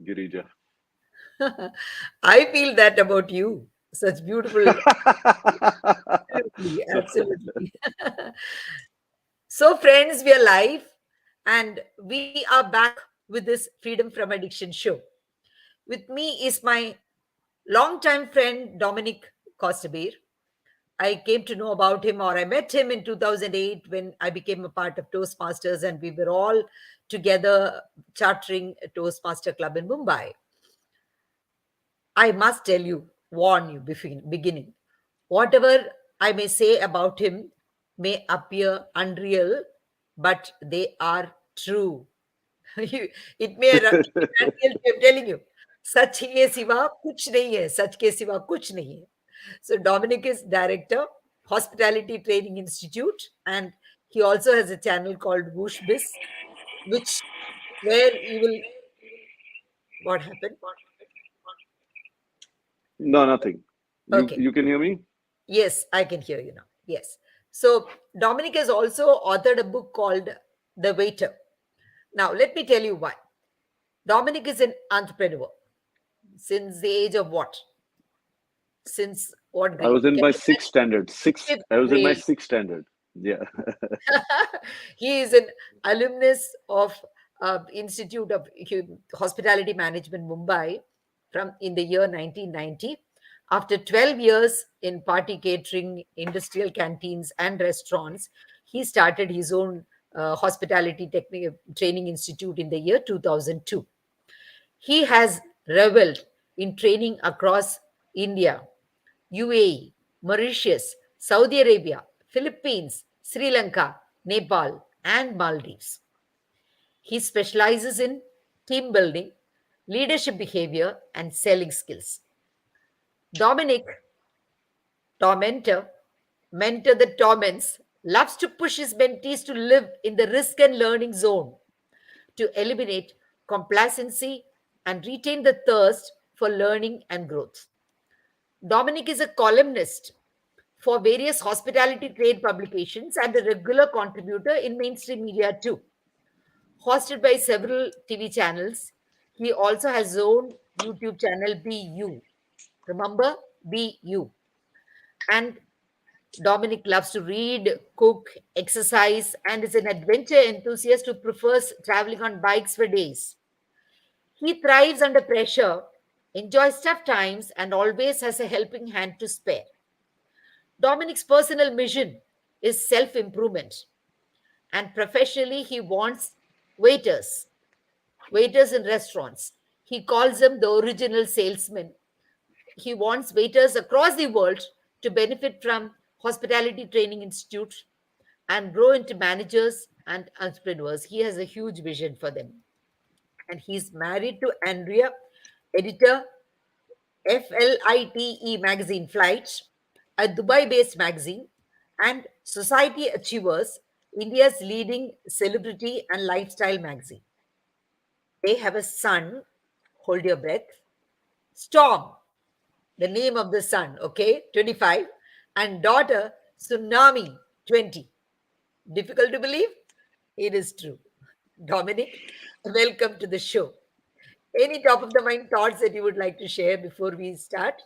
Girijaa. I feel that about you. Such beautiful. Absolutely, So, absolutely. So, friends, we are live and we are back with this Freedom from Addiction show. With me is my longtime friend Dominic CostaBir. I came to know about him, or I met him in 2008 when I became a part of Toastmasters, and we were all together chartering a Toastmaster club in Mumbai. I must tell you, warn you, beginning. Whatever I may say about him may appear unreal, but they are true. It may appear unreal, I'm telling you. सच के सिवा कुछ नहीं है सच के सिवा कुछ नहीं है So Dominic is director, Hospitality Training Institute, and he also has a channel called Whoosh Biz, which where you will what happened? no, nothing. You Okay. you can hear me? Yes, I can hear you now. Yes. So Dominic has also authored a book called The Waiter. Now, let me tell you why. Dominic is an entrepreneur since the age of what? Since what I grade? was in Can my you tell? sixth standard. Sixth. Fifth I was in my grade. sixth standard. Yeah. He is an alumnus of Institute of Hospitality Management, Mumbai, from in the year 1990. After 12 years in party catering, industrial canteens, and restaurants, he started his own hospitality training institute in the year 2002. He has reveled in training across India, UAE, Mauritius, Saudi Arabia, Philippines, Sri Lanka, Nepal, and Maldives. He specializes in team building, leadership behavior, and selling skills. Dominic, tormentor, mentor that torments, loves to push his mentees to live in the risk and learning zone to eliminate complacency and retain the thirst for learning and growth. Dominic is a columnist for various hospitality trade publications and a regular contributor in mainstream media too. Hosted by several TV channels, he also has his own YouTube channel, BU. Remember? BU. And Dominic loves to read, cook, exercise, and is an adventure enthusiast who prefers traveling on bikes for days. He thrives under pressure, enjoys tough times, and always has a helping hand to spare. Dominic's personal mission is self improvement, and professionally, he wants waiters, waiters in restaurants. He calls them the original salesmen. He wants waiters across the world to benefit from Hospitality Training Institute and grow into managers and entrepreneurs. He has a huge vision for them. And he's married to Andrea, editor FLITE magazine Flight, a Dubai based magazine, and Society Achievers, India's leading celebrity and lifestyle magazine. They have a son, hold your breath, Storm, the name of the son, okay, 25, and daughter, Tsunami, 20. Difficult to believe? It is true. Dominic, welcome to the show. Any top of the mind thoughts that you would like to share before we start?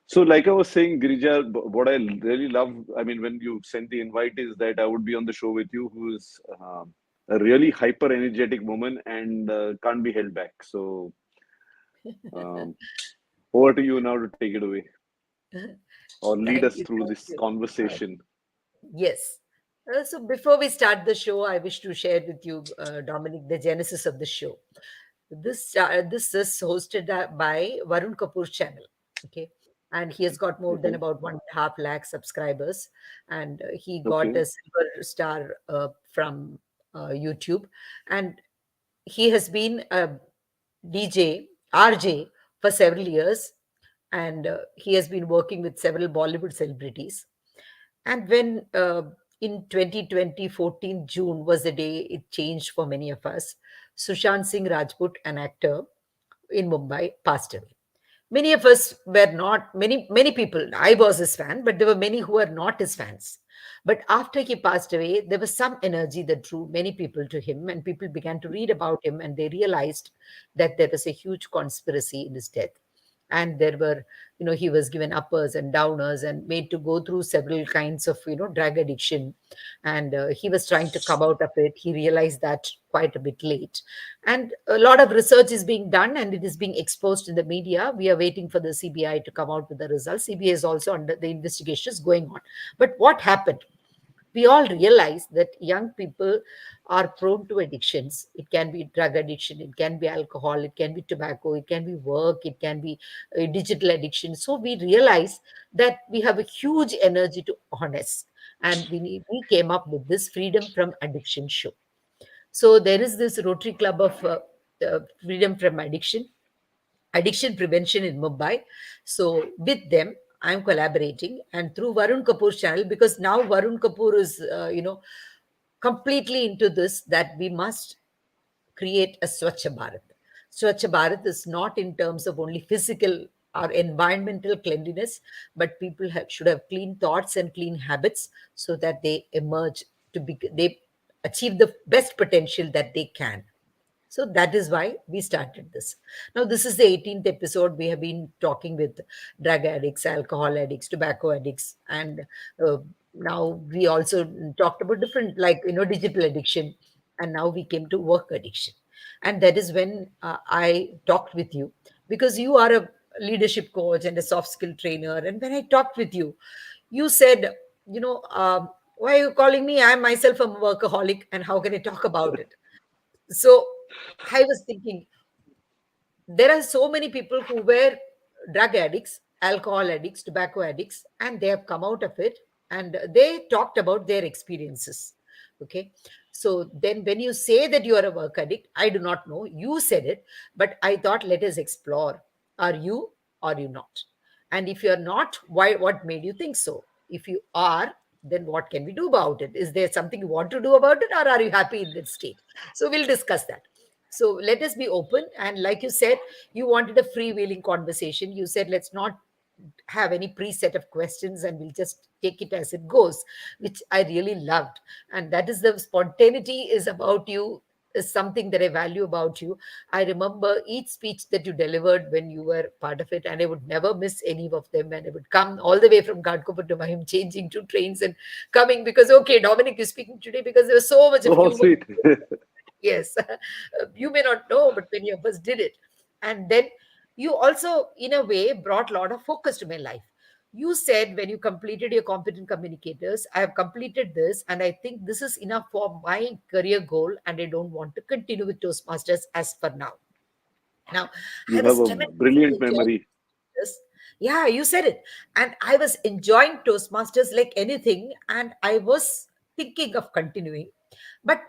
So, like I was saying, Girijaa, what I really love, I mean, when you sent the invite, is that I would be on the show with you, who is a really hyper energetic woman and can't be held back. So, um, over to you now to take it away or lead Thank us you. through Thank this you. conversation. Yes. So before we start the show, I wish to share with you, Dominic, the genesis of the show. This is hosted by Varun Kapoor's channel. Okay. And he has got more than Okay. about 1.5 lakh subscribers. And he got Okay. a silver star from YouTube. And he has been a DJ, RJ for several years. And he has been working with several Bollywood celebrities. And when in 2020, 14 June was the day it changed for many of us, Sushant Singh Rajput, an actor in Mumbai, passed away. Many of us were not, many people, I was his fan, but there were many who were not his fans. But after he passed away, there was some energy that drew many people to him, and people began to read about him, and they realized that there was a huge conspiracy in his death. And there were, he was given uppers and downers and made to go through several kinds of, drug addiction. And he was trying to come out of it. He realized that quite a bit late. And a lot of research is being done and it is being exposed in the media. We are waiting for the CBI to come out with the results. CBI is also under the investigations going on. But what happened? We all realize that young people are prone to addictions. It can be drug addiction, it can be alcohol, it can be tobacco, it can be work, it can be digital addiction. So we realize that we have a huge energy to harness, and we came up with this Freedom from Addiction show. So there is this Rotary Club of Freedom from Addiction Prevention in Mumbai. So with them, I'm collaborating, and through Varun Kapoor's channel, because now Varun Kapoor is, completely into this, that we must create a Swachh Bharat. Swachh Bharat is not in terms of only physical or environmental cleanliness, but people should have clean thoughts and clean habits so that they emerge they achieve the best potential that they can. So that is why we started this. Now, this is the 18th episode. We have been talking with drug addicts, alcohol addicts, tobacco addicts, and now we also talked about different, like, digital addiction. And now we came to work addiction. And that is when I talked with you, because you are a leadership coach and a soft skill trainer. And when I talked with you, you said, why are you calling me? I myself am a workaholic, and how can I talk about it? So I was thinking, there are so many people who were drug addicts, alcohol addicts, tobacco addicts, and they have come out of it, and they talked about their experiences. Okay. So then when you say that you are a work addict, I do not know. You said it, but I thought, let us explore. Are you or are you not? And if you're not, why? What made you think so? If you are, then what can we do about it? Is there something you want to do about it, or are you happy in that state? So we'll discuss that. So let us be open. And like you said, you wanted a freewheeling conversation. You said, let's not have any preset of questions and we'll just take it as it goes, which I really loved. And that is, the spontaneity is about you, is something that I value about you. I remember each speech that you delivered when you were part of it, and I would never miss any of them. And I would come all the way from Ghatkopar to Mahim, changing two trains and coming, because, okay, Dominic is speaking today, because there was so much of Oh, humor. sweet. Yes. You may not know, but many of us did it. And then you also, in a way, brought a lot of focus to my life. You said, when you completed your competent communicators, I have completed this, and I think this is enough for my career goal, and I don't want to continue with Toastmasters as for now. Now, I You have was a tremendously brilliant enjoying memory. this. Yeah, you said it. And I was enjoying Toastmasters like anything, and I was thinking of continuing. But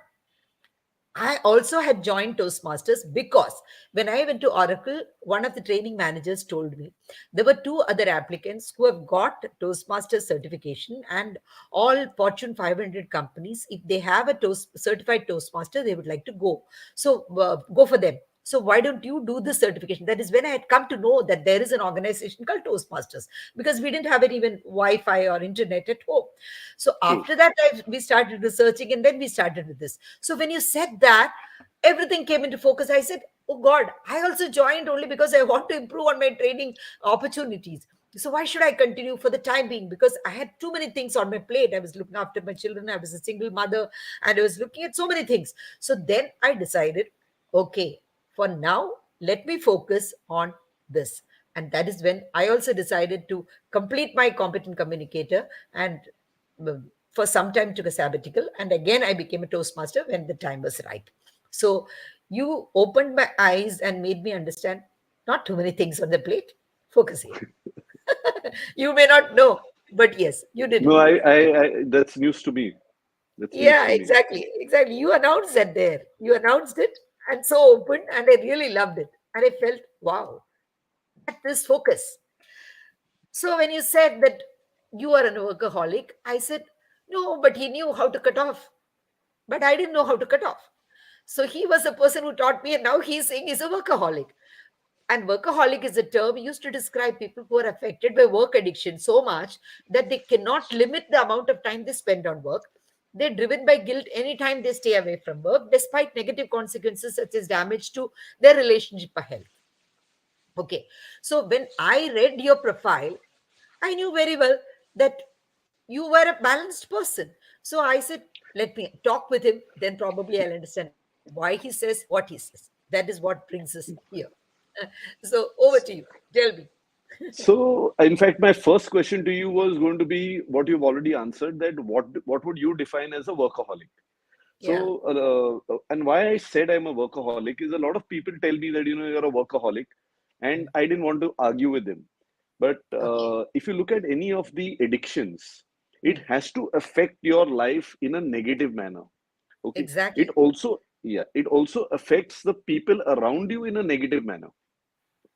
I also had joined Toastmasters because when I went to Oracle, one of the training managers told me there were two other applicants who have got Toastmasters certification, and all Fortune 500 companies, if they have a certified Toastmaster, they would like to go. So go for them. So why don't you do this certification? That is when I had come to know that there is an organization called Toastmasters, because we didn't have it even Wi-Fi or internet at home. So True. after that, we started researching, and then we started with this. So when you said that, everything came into focus. I said, oh God, I also joined only because I want to improve on my training opportunities. So why should I continue for the time being? Because I had too many things on my plate. I was looking after my children. I was a single mother, and I was looking at so many things. So then I decided, okay, for now, let me focus on this. And that is when I also decided to complete my competent communicator, and for some time took a sabbatical. And again, I became a Toastmaster when the time was right. So you opened my eyes and made me understand, not too many things on the plate. Focus here. You may not know, but yes, you did No, it. that's news to me. That's news Yeah, to me. exactly. Exactly. You announced that there. You announced it, and so open, and I really loved it. And I felt, wow, at this focus. So when you said that you are a workaholic, I said, no, but he knew how to cut off. But I didn't know how to cut off. So he was the person who taught me, and now he's saying he's a workaholic. And workaholic is a term used to describe people who are affected by work addiction so much that they cannot limit the amount of time they spend on work. They're driven by guilt anytime they stay away from work, despite negative consequences such as damage to their relationship or health. Okay. So when I read your profile, I knew very well that you were a balanced person. So I said, let me talk with him. Then probably I'll understand why he says what he says. That is what brings us here. So over to you. Tell me. So, in fact, my first question to you was going to be what you've already answered, that what would you define as a workaholic? So, Yeah. and why I said I'm a workaholic is a lot of people tell me that, you're a workaholic, and Mm. I didn't want to argue with them. But Okay. if you look at any of the addictions, it Mm. has to affect your life in a negative manner. Okay. Exactly. It also affects the people around you in a negative manner.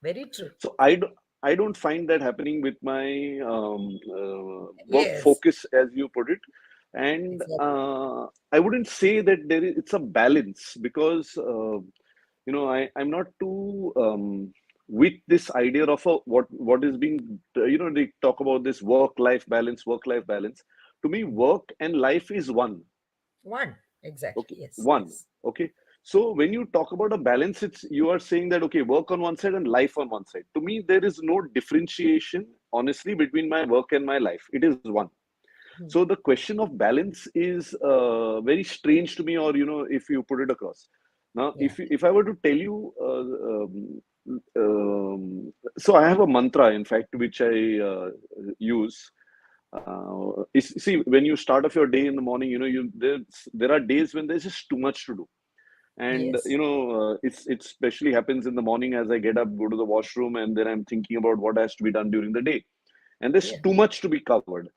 Very true. So I don't find that happening with my work Yes. focus, as you put it. And Exactly. I wouldn't say that it's a balance, because I'm not too with this idea of what is being, they talk about this work life balance. To me, Mm. work and life is one. One. Exactly. Okay, Yes. one. Yes. Okay. So when you talk about a balance, it's you are saying that okay, work on one side and life on one side. To me, there is no differentiation, honestly, between my work and my life. It is one. Mm. So the question of balance is very strange to me, or if you put it across. Now, Yeah. if I were to tell you, so I have a mantra, in fact, which I use. See, when you start off your day in the morning, there are days when there's just too much to do, and Yes. it especially happens in the morning as I get up, go to the washroom, and then I'm thinking about what has to be done during the day, and there's Yeah. too much to be covered,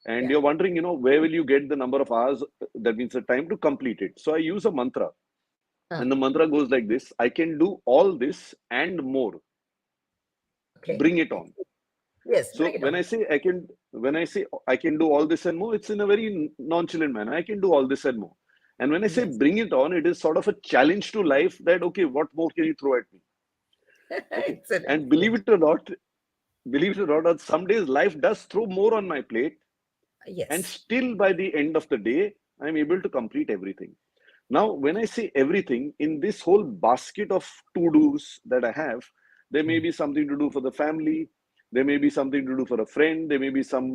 and Yeah. you're wondering, where will you get the number of hours, that means the time to complete it. So I use a mantra, Huh. and the mantra goes like this: I can do all this and more. Okay. Bring it on. Yes. So Bring it on. when I say I can do all this and more, it's in a very nonchalant manner. I can do all this and more. And when I say Yes. bring it on, it is sort of a challenge to life, that okay, what more can you throw at me? Okay. Excellent. And Yes. believe it or not, some days life does throw more on my plate, and Yes. still by the end of the day, I'm able to complete everything. Now, when I say everything, in this whole basket of to-dos that I have, there may Mm. be something to do for the family, there may be something to do for a friend, there may be some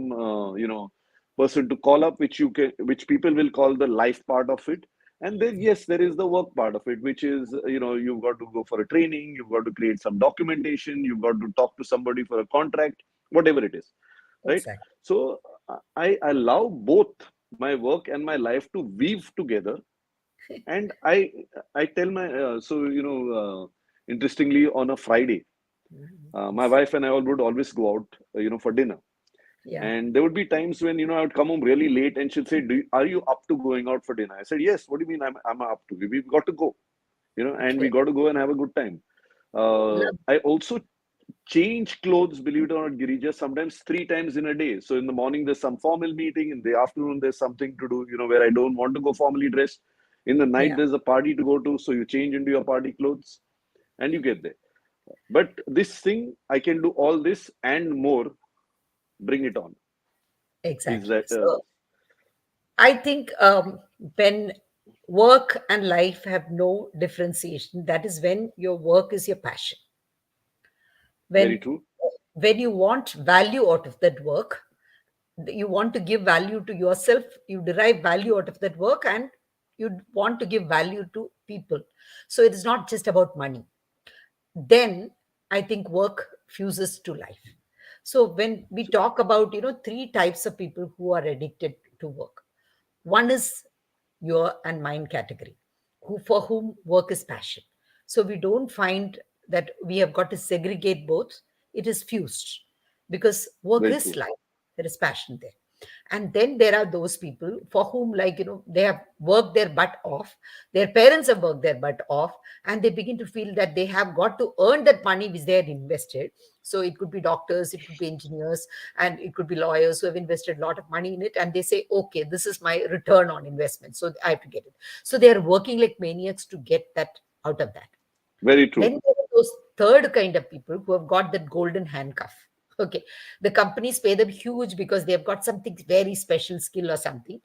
person to call up, which people will call the life part of it. And then yes, there is the work part of it, which is you've got to go for a training, you've got to create some documentation, you've got to talk to somebody for a contract, whatever it is, right? Exactly. So I allow both my work and my life to weave together, and I tell my interestingly, on a Friday, Mhm. my Yes. wife and I all would always go out, for dinner. Yeah. And there would be times when I would come home really late, and she'd say, are you up to going out for dinner? I said, yes. What do you mean I'm up to? We've got to go, and we Okay. got to go and have a good time. Love. I also change clothes, believe it or not, Girijaa, sometimes three times in a day. So in the morning, there's some formal meeting. In the afternoon, there's something to do, where I don't want to go formally dressed. In the night, Yeah. there's a party to go to. So you change into your party clothes and you get there. But this thing, I can do all this and more. Bring it on. Is Exactly. that So I think when work and life have no differentiation, that is when your work is your passion. very When true? when you want value out of that work, you want to give value to yourself, you derive value out of that work, and you want to give value to people. So it is not just about money. Then I think work fuses to life. So when we talk about three types of people who are addicted to work, one is your and mine category, who for whom work is passion. So we don't find that we have got to segregate both. It is fused because work Very is true. life. There is passion there. And then there are those people for whom, like, they have worked their butt off, their parents have worked their butt off, and they begin to feel that they have got to earn that money which they had invested. So it could be doctors, it could be engineers, and it could be lawyers who have invested a lot of money in it, and they say, okay, this is my return on investment, so I have to get it. So they are working like maniacs to get that out of that. Very Then true. there are those. third kind of people who have got that golden handcuff. Okay, the companies pay them huge because they have got something very special skill or something,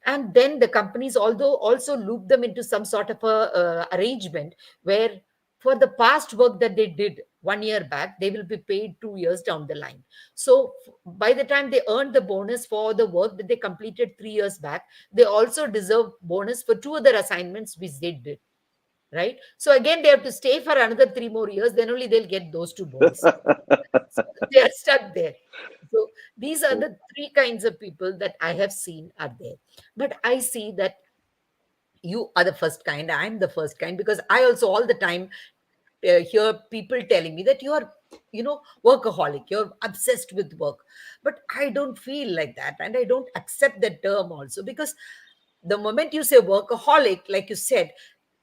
and then the companies although also loop them into some sort of a arrangement where for the past work that they did 1 year back they will be paid 2 years down the line. So by the time they earn the bonus for the work that they completed 3 years back, they also deserve bonus for two other assignments which they did, right? So again, they have to stay for another 3 more years, then only they'll get those two bonuses. So they are stuck there. So these are the three kinds of people that I have seen are there. But I see that you are the first kind, I'm the first kind, because I also all the time hear people telling me that you're workaholic, you're obsessed with work. But I don't feel like that, and I don't accept that term also, because the moment you say workaholic, like you said,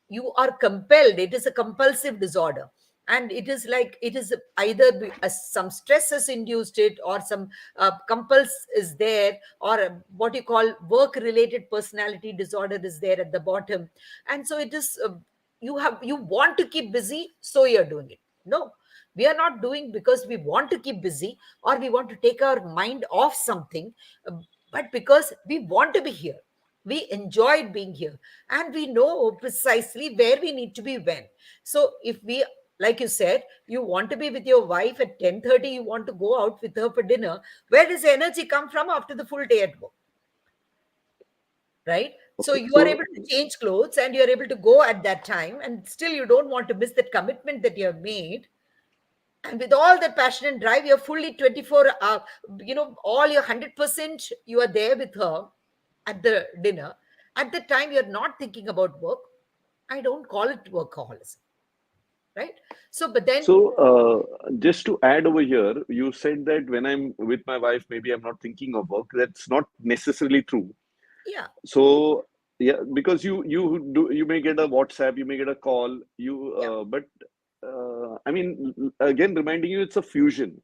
you are compelled, it is a compulsive disorder, and it is like it is either some stress has induced it, or some compulse is there, or what you call work related personality disorder is there at the bottom. And so it is you want to keep busy, so you're doing it. No, we are not doing because we want to keep busy or we want to take our mind off something, uh, but because we want to be here, we enjoyed being here, and we know precisely where we need to be when. So if we, like you said, you want to be with your wife at 10:30, you want to go out with her for dinner, where does the energy come from after the full day at work, right? So Okay, you are so able to change clothes and you are able to go at that time, and still you don't want to miss that commitment that you have made. And with all that passion and drive, you're fully 24 all your 100% you are there with her at the dinner. At the time you're not thinking about work. I don't call it workaholism, right? So but then, just to add over here, you said that when I'm with my wife, maybe I'm not thinking of work. That's not necessarily true. yeah, So yeah, because you may get a WhatsApp, you may get a call, yeah. but I mean, again, reminding you, it's a fusion.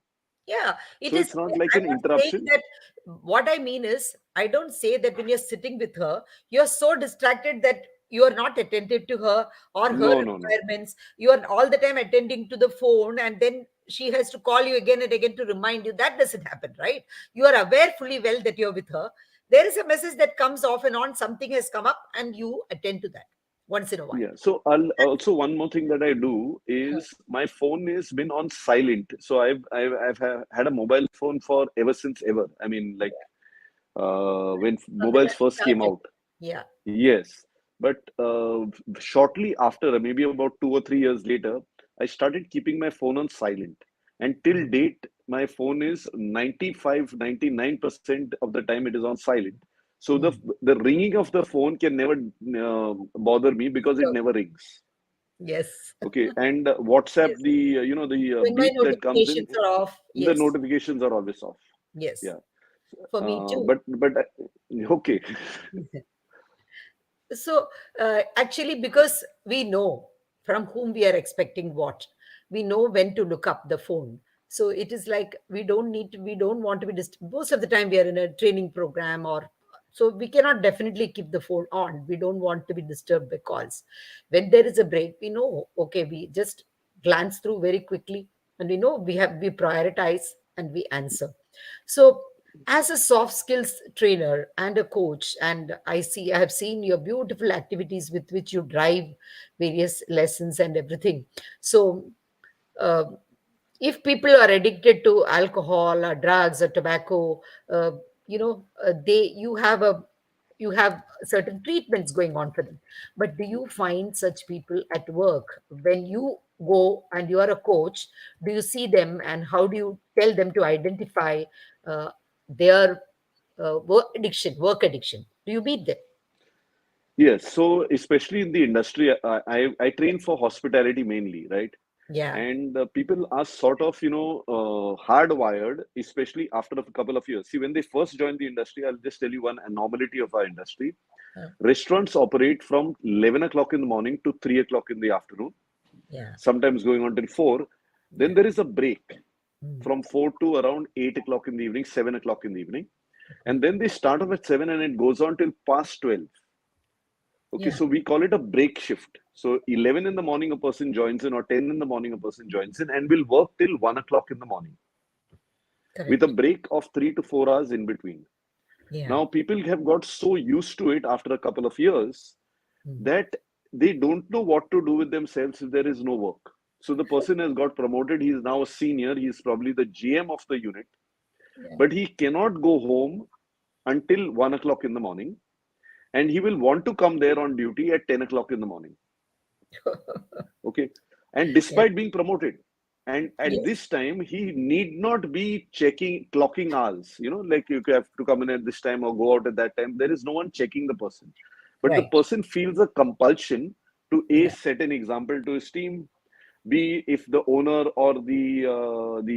Yeah, it So is. it's not like I'm an not saying interruption. that. What I mean is, I don't say that when you're sitting with her, you're so distracted that you are not attentive to her or her No, no, no. requirements. You are all the time attending to the phone, and then she has to call you again and again to remind you. That doesn't happen, right? You are aware fully well that you're with her. There is a message that comes off and on, something has come up, and you attend to that once in a while. Yeah. So I'll also, one more thing that I do is my phone has been on silent. So I've had a mobile phone for ever since ever. I mean, like when From the mobiles time first came started. out. Yeah. Yes, but shortly after, maybe about 2 or 3 years later, I started keeping my phone on silent. And till date, my phone is 95, 99% of the time it is on silent. So Mm. the ringing of the phone can never bother me because it So, never rings. yes. Okay, and WhatsApp, Yes. the When my beep that comes in, notifications are off, the yes, notifications are always off. yes, Yeah, for me too. but okay. So, actually, because we know from whom we are expecting what, we know when to look up the phone. So it is like we don't want to be most of the time we are in a training program, or so we cannot definitely keep the phone on. We don't want to be disturbed by calls. When there is a break, we know, okay, we just glance through very quickly, and we prioritize and we answer. So as a soft skills trainer and a coach, and I have seen your beautiful activities with which you drive various lessons and everything. So uh, if people are addicted to alcohol or drugs or tobacco, they you have certain treatments going on for them. But do you find such people at work when you go and you are a coach? Do you see them, and how do you tell them to identify uh, their work addiction? Do you meet them? Yes, so especially in the industry, I train for hospitality mainly, right? Yeah. And people are sort of, hardwired, especially after a couple of years. See, when they first join the industry, I'll just tell you one anomaly of our industry. Uh, Restaurants operate from 11 o'clock in the morning to 3 o'clock in the afternoon, yeah. sometimes going on till 4. Then Yeah. there is a break Mm. from 4 to around 8 o'clock in the evening, 7 o'clock in the evening. And then they start off at 7 and it goes on till past 12. Okay, Yeah. so we call it a break shift. So 11 in the morning, a person joins in, or 10 in the morning, a person joins in, and will work till 1 o'clock in the morning with a Correct. break of 3 to 4 hours in between. Yeah. Now, people have got so used to it after a couple of years Mm. that they don't know what to do with themselves if there is no work. So the person has got promoted. He is now a senior. He is probably the GM of the unit, Yeah. but he cannot go home until 1 o'clock in the morning. And he will want to come there on duty at 10 o'clock in the morning. Okay. And Yeah. despite being promoted, and at Yes. this time, he need not be checking, clocking hours, like you have to come in at this time or go out at that time. There is no one checking the person. But the Right. person feels a compulsion to A, Yeah. set an example to his team, B, if the owner or the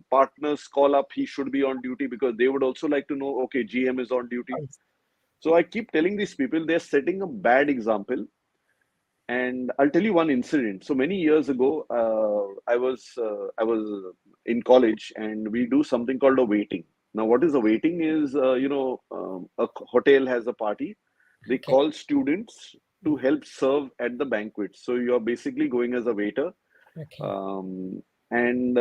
partners call up, he should be on duty because they would also like to know, okay, GM is on duty. Yes. So I keep telling these people they're setting a bad example. And I'll tell you one incident. So many years ago, I was in college, and we do something called a waiting. Now, what is a waiting? Is a hotel has a party. They Okay. call students to help serve at the banquet. So you're basically going as a waiter. Okay. Um, and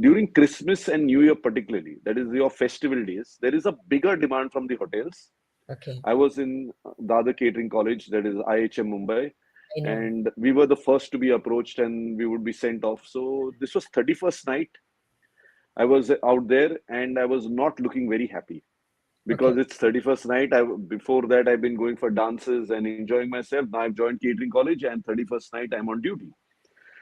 during Christmas and New Year, particularly, that is your festival days, there is a bigger demand from the hotels. Okay. I was in the other catering college, that is IHM Mumbai, I know. and we were the first to be approached and we would be sent off. So this was 31st night. I was out there and I was not looking very happy Okay. because it's 31st night. Before that, I've been going for dances and enjoying myself. Now I've joined catering college, and 31st night, I'm on duty.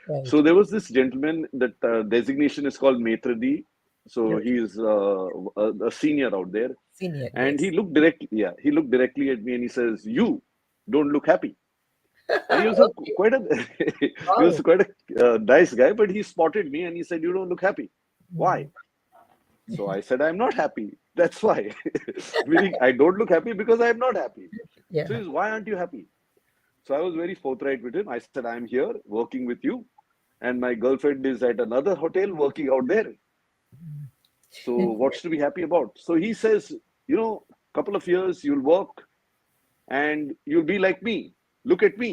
Right. So there was this gentleman that designation is called Maitradi. So Okay. he's a senior out there. Senior. And Yes. he looked directly at me and he says, "You don't look happy." And he was Okay. quite a he was Wow. quite a nice guy, but he spotted me and he said, "You don't look happy. Why?" Mm. So I said, "I'm not happy. That's why." Meaning, I don't look happy because I'm not happy. So Yeah. he's, "Why aren't you happy?" So I was very forthright with him. I said, "I'm here working with you, and my girlfriend is at another hotel working out there. So what's to be happy about?" So he says, couple of years you'll work and you'll be like me. Look at me.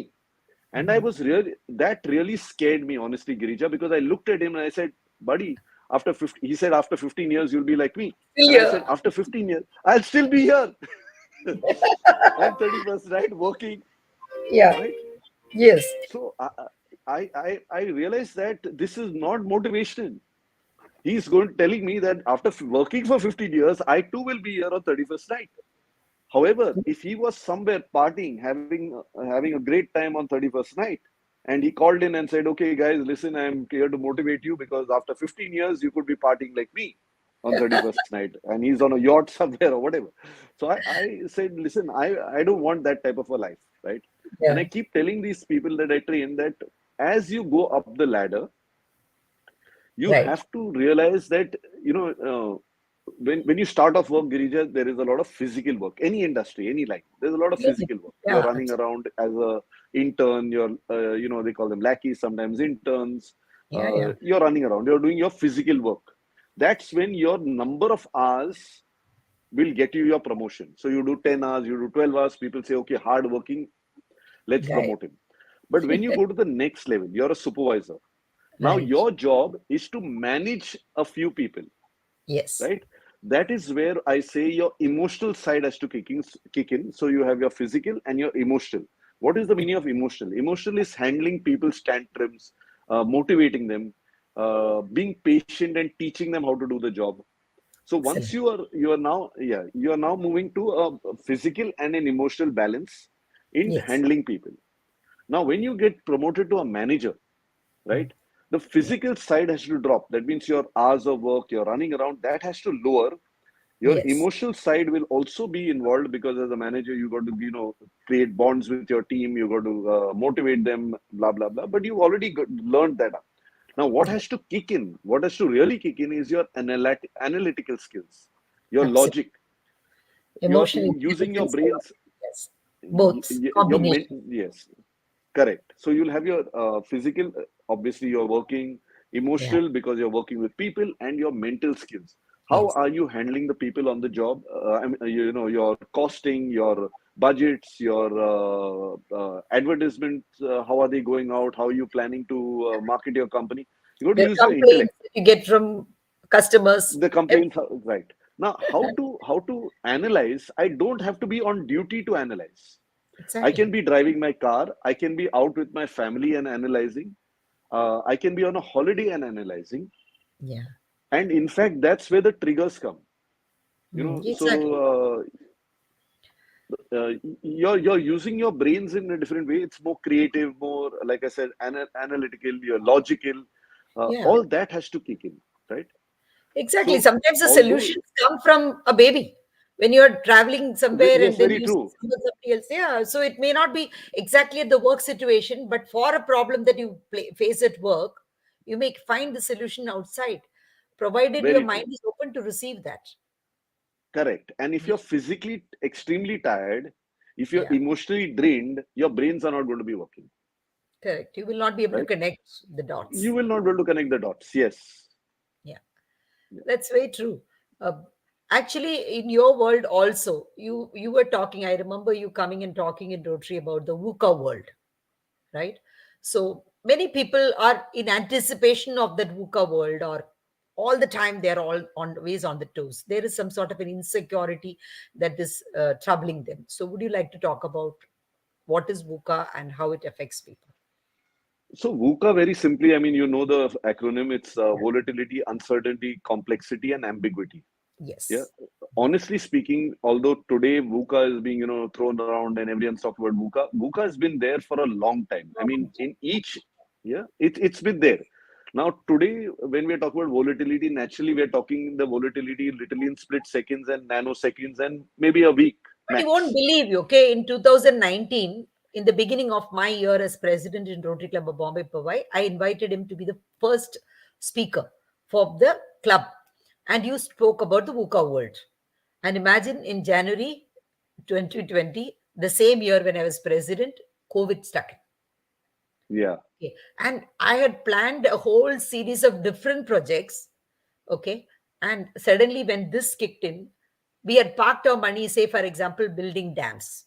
And I Mhm. was that really scared me, honestly, Girijaa, because I looked at him and I said, "Buddy, he said, after 15 years, you'll be like me." Still And I here. said, "After 15 years, I'll still be here." I'm 31st, right? Working, Yeah. right? Yes. So I realized that this is not motivation. He's going telling me that after working for 15 years, I too will be here on 31st night. However, if he was somewhere partying, having a great time on 31st night, and he called in and said, "Okay, guys, listen, I'm here to motivate you because after 15 years, you could be partying like me on 31st night," and he's on a yacht somewhere or whatever. So I said, "Listen, I don't want that type of a life, right?" And I Yeah. keep telling these people that I train that as you go up the ladder, you Right. have to realize that when you start off work, Girija, there is a lot of physical work. Any industry, any line, there's a lot of Yeah. physical work. You're Yeah. running around as a intern. You're they call them lackeys, sometimes interns. Yeah. Yeah. You're running around. You're doing your physical work. That's when your number of hours will get you your promotion. So you do 10 hours, you do 12 hours. People say, "Okay, hard working, let's Right. promote him." But when you go to the next level, you're a supervisor. Now Right. your job is to manage a few people, Yes. right? That is where I say your emotional side has to kick in. So you have your physical and your emotional. What is the meaning of emotional? Emotional is handling people's tantrums, motivating them, being patient and teaching them how to do the job. So once Excellent. you are now moving to a physical and an emotional balance in Yes. handling people. Now when you get promoted to a manager, Mm. right? The Yeah. physical side has to drop. That means your hours of work, you're running around, that has to lower. Your Yes. emotional side will also be involved because as a manager, you got to, create bonds with your team. You got to motivate them, blah, blah, blah. But you've already learned that. Now, what Yeah. has to kick in, what has to really kick in is your analytical skills, your Absolutely. logic, your Emotional using your intelligence. A lot. brains, Yes. Both your combination. yes. Correct. So you'll have your physical, obviously you're working, Yeah. emotional because you're working with people, and your mental skills. How Yes. are you handling the people on the job? I mean, your costing, your budgets, your advertisements, how are they going out, how are you planning to market your company. You got to The use your intellect. complaints that you get from customers. The complaints, right. Now, how to analyze? I don't have to be on duty to analyze. I can Exactly. be driving my car. I can be out with my family and analyzing. I can be on a holiday and analyzing. Yeah. And in fact, that's where the triggers come. So Exactly. you're using your brains in a different way. It's more creative, more, like I said, analytical. You're logical. Yeah. All that has to kick in, right? Exactly. So Sometimes the although solutions come from a baby. When you're traveling somewhere yes, and then very you see true, somebody else, yeah. So it may not be exactly at the work situation, but for a problem that you face at work, you may find the solution outside, provided your very mind true. is open to receive that. Correct. And if you're physically extremely tired, if you're Yeah, emotionally drained, your brains are not going to be working, correct. You will not be able to right? connect the dots. You will not be able to connect the dots. Yes. Yeah. Yeah. That's very true. Uh, Actually, in your world also, you were talking. I remember you coming and talking in Rotary about the VUCA world, right? So many people are in anticipation of that VUCA world, or all the time they're all always on the toes. There is some sort of an insecurity that is troubling them. So, would you like to talk about what is VUCA and how it affects people? So VUCA, very simply, I mean, you know the acronym. It's Yeah. volatility, uncertainty, complexity, and ambiguity. Yeah. Yes. Honestly speaking, although today VUCA is being, thrown around and everyone's talking about VUCA, VUCA has been there for a long time. I mean, in each, yeah, it's been there. Now, today, when we're talking about volatility, naturally, we're talking the volatility literally in split seconds and nanoseconds and maybe a week But you won't max. believe, okay, in 2019, in the beginning of my year as president in Rotary Club of Bombay Powai, I invited him to be the first speaker for the club. And you spoke about the VUCA world. And imagine in January 2020, the same year when I was president, COVID stuck in. Yeah. Okay. And I had planned a whole series of different projects. Okay. And suddenly, when this kicked in, we had parked our money, say, for example, building dams.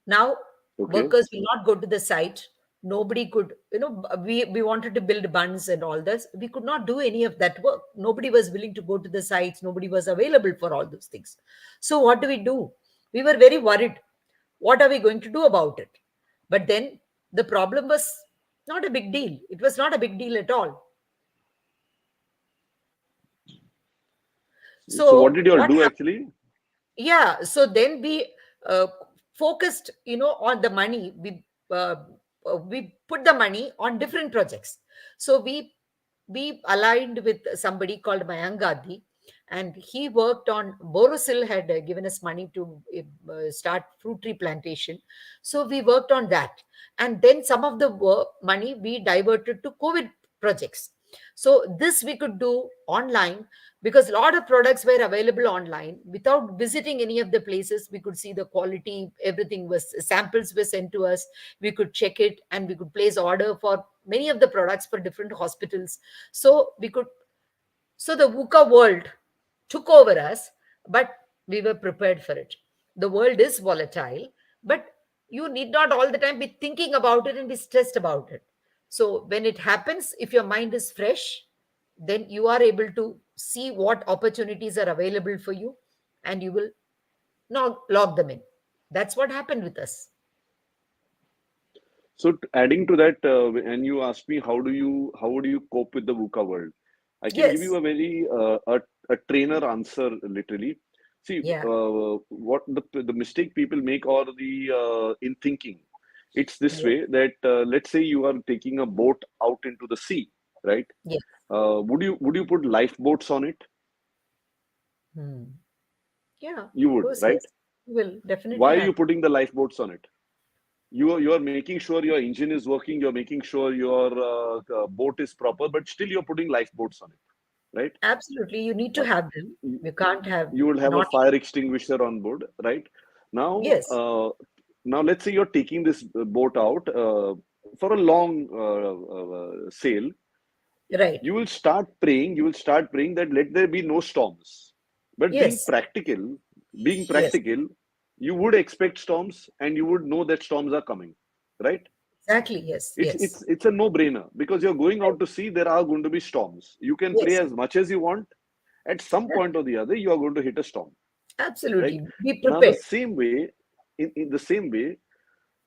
Now, Okay. workers will not go to the site. Nobody could, we wanted to build bunds and all this. We could not do any of that work. Nobody was willing to go to the sites. Nobody was available for all those things. So, what do we do? We were very worried. What are we going to do about it? But then the problem was not a big deal. It was not a big deal at all. So what So, did you all what do happened? actually? Yeah, so then we focused, on the money. We put the money on different projects. So we aligned with somebody called Mayank Gandhi, and he worked on Borosil had given us money to start fruit tree plantation. So we worked on that, and then some of the money we diverted to COVID projects. So this we could do online, because a lot of products were available online without visiting any of the places. We could see the quality, everything was, samples were sent to us, we could check it, and we could place order for many of the products for different hospitals. So we could, so the VUCA world took over us, but we were prepared for it. The world is volatile, but you need not all the time be thinking about it and be stressed about it. So when it happens, if your mind is fresh, then you are able to see what opportunities are available for you, and you will not log them in. That's what happened with us. So adding to that, and you asked me how would you cope with the VUCA world? I can give you Yes. a very a trainer answer literally. See, Yeah. what the mistake people make, or the in thinking, it's this Yes. way that let's say you are taking a boat out into the sea, right? Yes. Would you put lifeboats on it? Hmm. Yeah, You of would, course, right? yes. You will Why definitely are have. you putting the lifeboats on it? You are making sure your engine is working. You're making sure your boat is proper, but still you're putting lifeboats on it, right? Absolutely. You need to Uh, have them. you, You can't have you will have a not. fire extinguisher on board, right? Now, Yes. let's say you're taking this boat out for a long sail. Right. You will start praying that let there be no storms. But being Yes. practical, being Yes. practical, you would expect storms and you would know that storms are coming, right? Exactly. Yes. Yes. It's a no-brainer because you're going Right. out to sea, there are going to be storms. You can pray Yes. as much as you want. At some Yeah, point or the other, you are going to hit a storm, right? absolutely. Be Now, the prepared. same way, in the same way,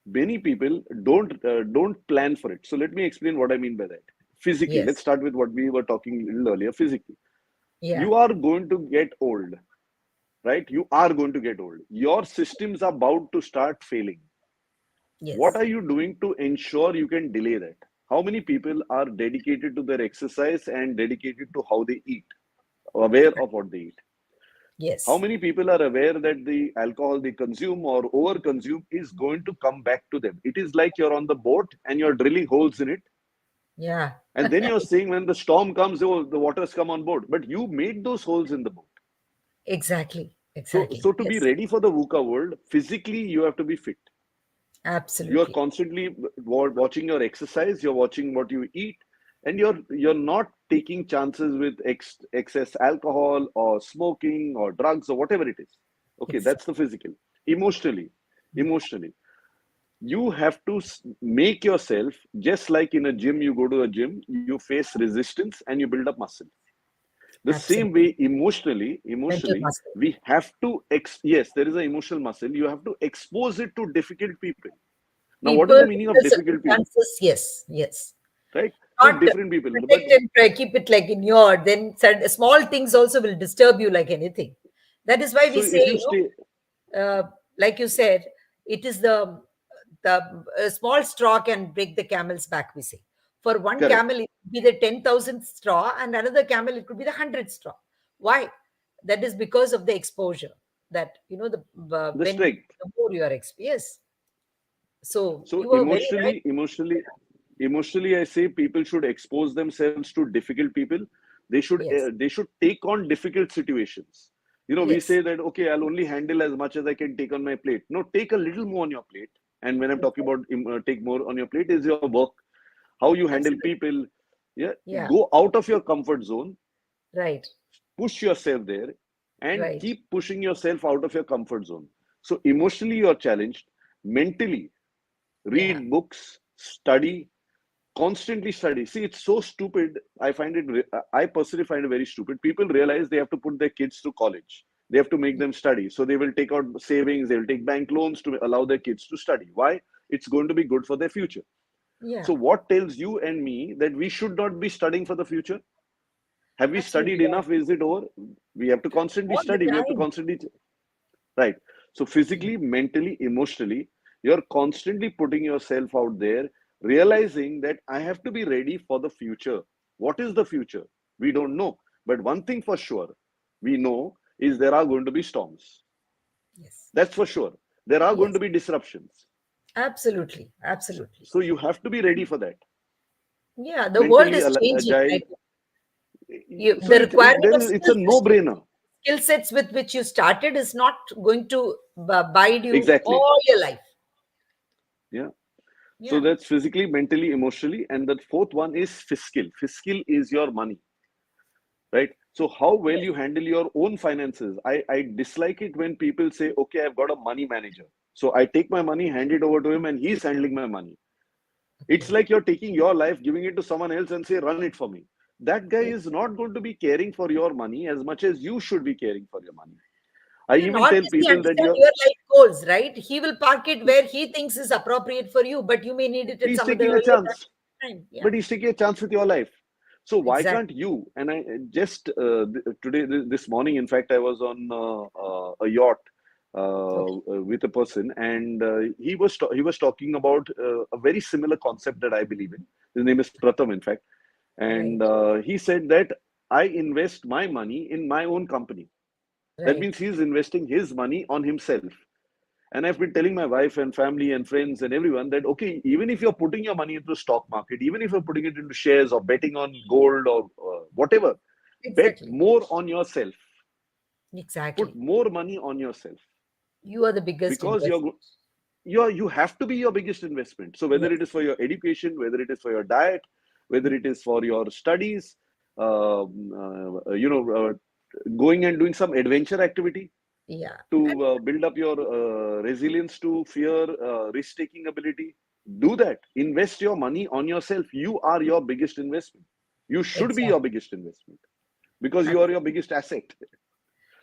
many people don't plan for it. So let me explain what I mean by that. Physically, let's Yes. start with what we were talking a little earlier. Physically, Yeah. you are going to get old, right? You are going to get old. Your systems are about to start failing. What Yes. are you doing to ensure you can delay that? How many people are dedicated to their exercise and dedicated to how they eat, aware of what they eat? How Yes. many people are aware that the alcohol they consume or over consume is going to come back to them? It is like you're on the boat and you're drilling holes in it. Yeah. And then you're saying when the storm comes, oh, the waters come on board. But you made those holes in the boat. Exactly. So, Exactly. so to be Yes. ready for the VUCA world, physically you have to be fit. You are Absolutely. constantly watching your exercise, you're watching what you eat, and you're not taking chances with excess alcohol or smoking or drugs or whatever it is. Okay, that's Exactly. the physical. Emotionally emotionally you have to make yourself, just like in a gym, you go to a gym, you face resistance and you build up muscle. The same Absolutely. way, Mental emotionally muscle. we have to yes, there is an emotional muscle. You have to expose it to difficult people. Now, what is People, the meaning of difficult people? circumstances. Yes. Yes. Right? To Not different people. But protect and keep it like in your, then small things also will disturb you like anything. That is why so we say, if you stay like you said, it is the small straw can break the camel's back, we say. For one correct, camel, it could be the 10,000th straw, and another camel, it could be the 100th straw. Why? That is because of the exposure. That, the when strength. the more you are exposed. Yes. So So you are very right. emotionally, I say people should expose themselves to difficult people. Yes. They should take on difficult situations. We Yes. say that okay, I'll only handle as much as I can take on my plate. No, take a little more on your plate. And when I'm talking Exactly. about take more on your plate, is your work, how you handle Absolutely. people. Yeah, Yeah. go out of your comfort zone, Right. push yourself there, and Right. keep pushing yourself out of your comfort zone. So emotionally you're challenged, mentally Yeah. read books, study, constantly study. See, it's so stupid. I personally find it very stupid. People realize they have to put their kids to college. They have to make them study. So they will take out savings, they will take bank loans to allow their kids to study. Why? It's going to be good for their future. Yeah. So what tells you and me that we should not be studying for the future? Have we studied Absolutely. enough? Is it over? We have to constantly All the study. We have to time. constantly right. So physically, mentally, emotionally, you're constantly putting yourself out there, realizing that I have to be ready for the future. What is the future? We don't know. But one thing for sure, we know is there are going to be storms. Yes. That's for sure. There are going Yes. to be disruptions. Absolutely. So, Absolutely. so you have to be ready for that. Yeah. The world Mentally is changing, agile. right? The So requirement of then it's a skills is no-brainer. changing. Skill sets with which you started is not going to bide you Exactly. all your life. Yeah. So Yeah. that's physically, mentally, emotionally. And the fourth one is fiscal. Fiscal is your money, right? So how well Yes. you handle your own finances. I dislike it when people say, okay, I've got a money manager. So I take my money, hand it over to him, and he's handling my money. It's Okay. like you're taking your life, giving it to someone else, and say, run it for me. That guy Yes. is not going to be caring for your money as much as you should be caring for your money. I Yeah. even Nor tell does he people that understand your life goals, right? He will park it where he thinks is appropriate for you, but you may need it at he's some other taking a earlier chance. time. Yeah. But he's taking a chance with your life. So why Exactly. can't you? And I just today, this morning, in fact, I was on a yacht Okay. with a person, and he was talking about a very similar concept that I believe in. His name is Pratham, in fact, and Right. he said that I invest my money in my own company. That means Right. he's investing his money on himself. And I've been telling my wife and family and friends and everyone that, okay, even if you're putting your money into the stock market, even if you're putting it into shares or betting on gold or whatever, bet Exactly. more on yourself. Put Exactly. more money on yourself You are the biggest because investment. you have to be your biggest investment. So whether Yes. it is for your education, whether it is for your diet, whether it is for your studies, uh, uh, you know, uh, going and doing some adventure activity. Yeah. to build up your resilience to fear, risk-taking ability. Do that. Invest your money on yourself. You are your biggest investment. You should be your Exactly. biggest investment because And you are your biggest asset.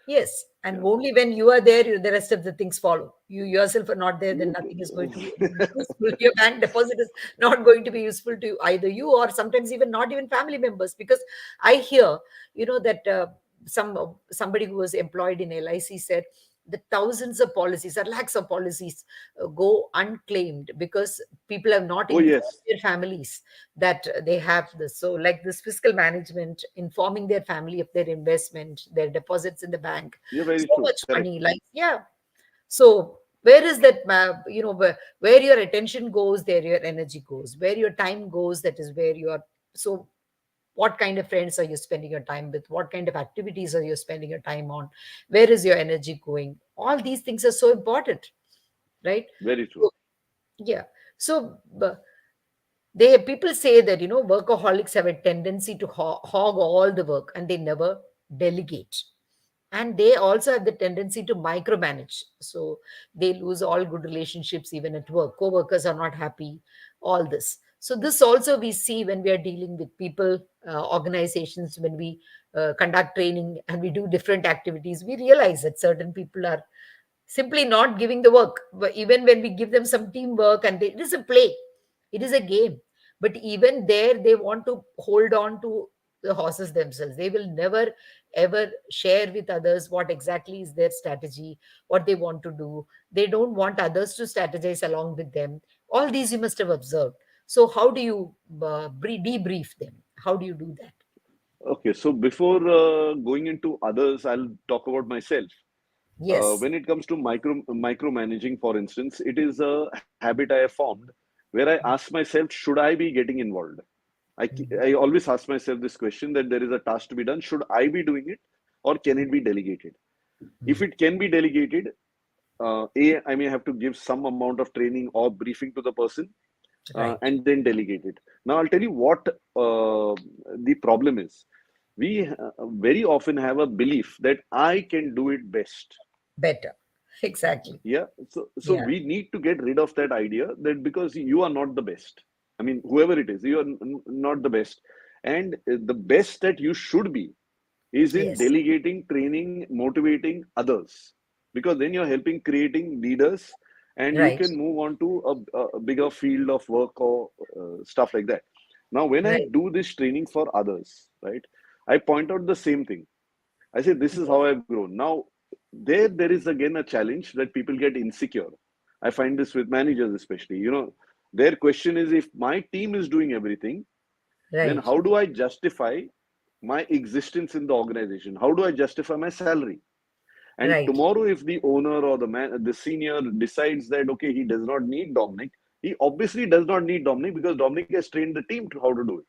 yes, and Yeah. only when you are there, the rest of the things follow. You yourself are not there, then nothing is going to be useful. Your bank deposit is not going to be useful to either you or sometimes even not even family members. Because I hear, that somebody who was employed in LIC said the thousands of policies or lakhs of policies go unclaimed because people have not Oh informed yes, their families that they have this. So, like this fiscal management, informing their family of their investment, their deposits in the bank, you're very so true. much Correct. money. Like, yeah. So, where is that, where your attention goes, there your energy goes. Where your time goes, that is where you are. So, what kind of friends are you spending your time with? What kind of activities are you spending your time on? Where is your energy going? All these things are so important, right? Very true. So, yeah. So, they people say that workaholics have a tendency to hog all the work and they never delegate, and they also have the tendency to micromanage, so they lose all good relationships even at work. Co-workers are not happy, all this. So this also we see when we are dealing with people, organizations, when we conduct training and we do different activities, we realize that certain people are simply not giving the work. But even when we give them some teamwork and it is a play, it is a game, but even there they want to hold on to the horses themselves. They will never ever share with others what exactly is their strategy, what they want to do. They don't want others to strategize along with them. All these you must have observed. So how do you debrief them? How do you do that? Okay, so before going into others, I'll talk about myself. Yes. When it comes to micromanaging, for instance, it is a habit I have formed where I ask myself, should I be getting involved? Mhm. I always ask myself this question that there is a task to be done. Should I be doing it or can it be delegated? If Mhm. it can be delegated, I may have to give some amount of training or briefing to the person Right. and then delegate it. Now, I'll tell you what the problem is. We very often have a belief that I can do it best. Better. Exactly. Yeah. So Yeah. we need to get rid of that idea that because you are not the best. I mean, whoever it is, you are not the best. And the best that you should be is in Yes. delegating, training, motivating others. Because then you're helping creating leaders and you Right. can move on to a bigger field of work or stuff like that. Now, when I Right. do this training for others, right, I point out the same thing. I say, this is how I've grown. Now, there is again a challenge that people get insecure. I find this with managers, especially. Their question is if my team is doing everything, then Right. how do I justify my existence in the organization? How do I justify my salary? And Right. tomorrow, if the owner or the senior decides that okay, he does not need Dominic, he obviously does not need Dominic because Dominic has trained the team to how to do it,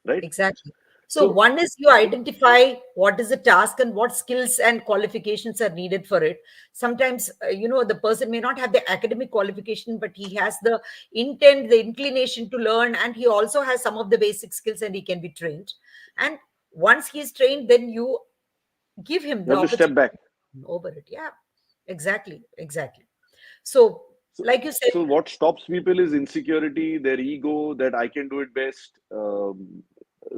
right? Exactly. So So, one is you identify what is the task and what skills and qualifications are needed for it. Sometimes, the person may not have the academic qualification, but he has the intent, the inclination to learn, and he also has some of the basic skills and he can be trained. And once he is trained, then you give him you the have to opportunity step back. over it. Yeah, exactly. Exactly. So, So, like you said, so what stops people is insecurity, their ego, that I can do it best.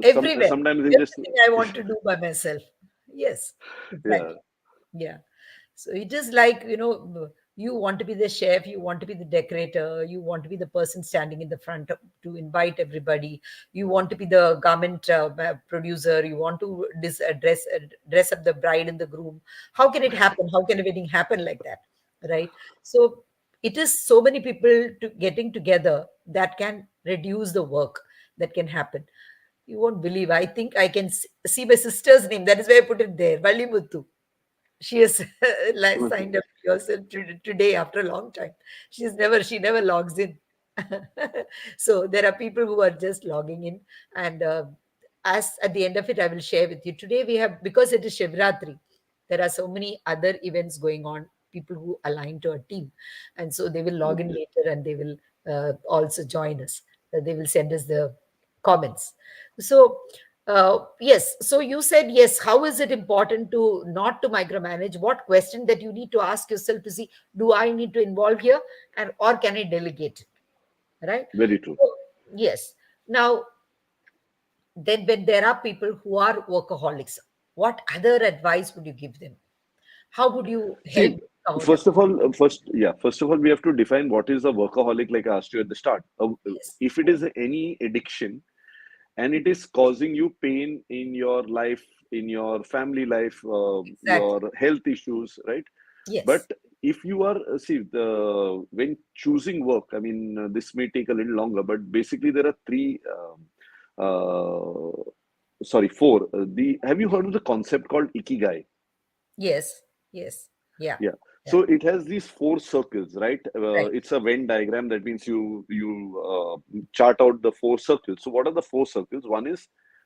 everywhere, Sometimes they just, everything I want to do by myself. Yes, yeah, exactly. Yeah. So it is like, you want to be the chef, you want to be the decorator, you want to be the person standing in the front to invite everybody, you want to be the garment producer, you want to dress up the bride and the groom. How can it happen? How can a wedding happen like that? Right? So it is so many people getting together that can reduce the work that can happen. You won't believe. I think I can see my sister's name. That is why I put it there. Valimuthu. She has signed up yourself today after a long time. She never logs in. So there are people who are just logging in, and as at the end of it, I will share with you. Today we have, because it is Shivratri, there are so many other events going on. People who align to a team, and so they will log in okay. later, and they will also join us. They will send us the comments. So Yes. So you said yes. How is it important to not to micromanage? What question that you need to ask yourself to see: do I need to involve here, and or can I delegate it? Right. Very true. So, yes. Now, then, when there are people who are workaholics, what other advice would you give them? How would you help See, out? first of all, we have to define what is a workaholic, like I asked you at the start. Yes. If it is any addiction and it is causing you pain in your life, in your family life, Exactly. your health issues, right? But Yes. if you are, see, when choosing work, I mean, this may take a little longer, but basically there are four. Have you heard of the concept called Ikigai? Yes. Yes. Yeah. Yeah. Yeah. So it has these four circles, right? Right. It's a Venn diagram. That means you chart out the four circles. So what are the four circles?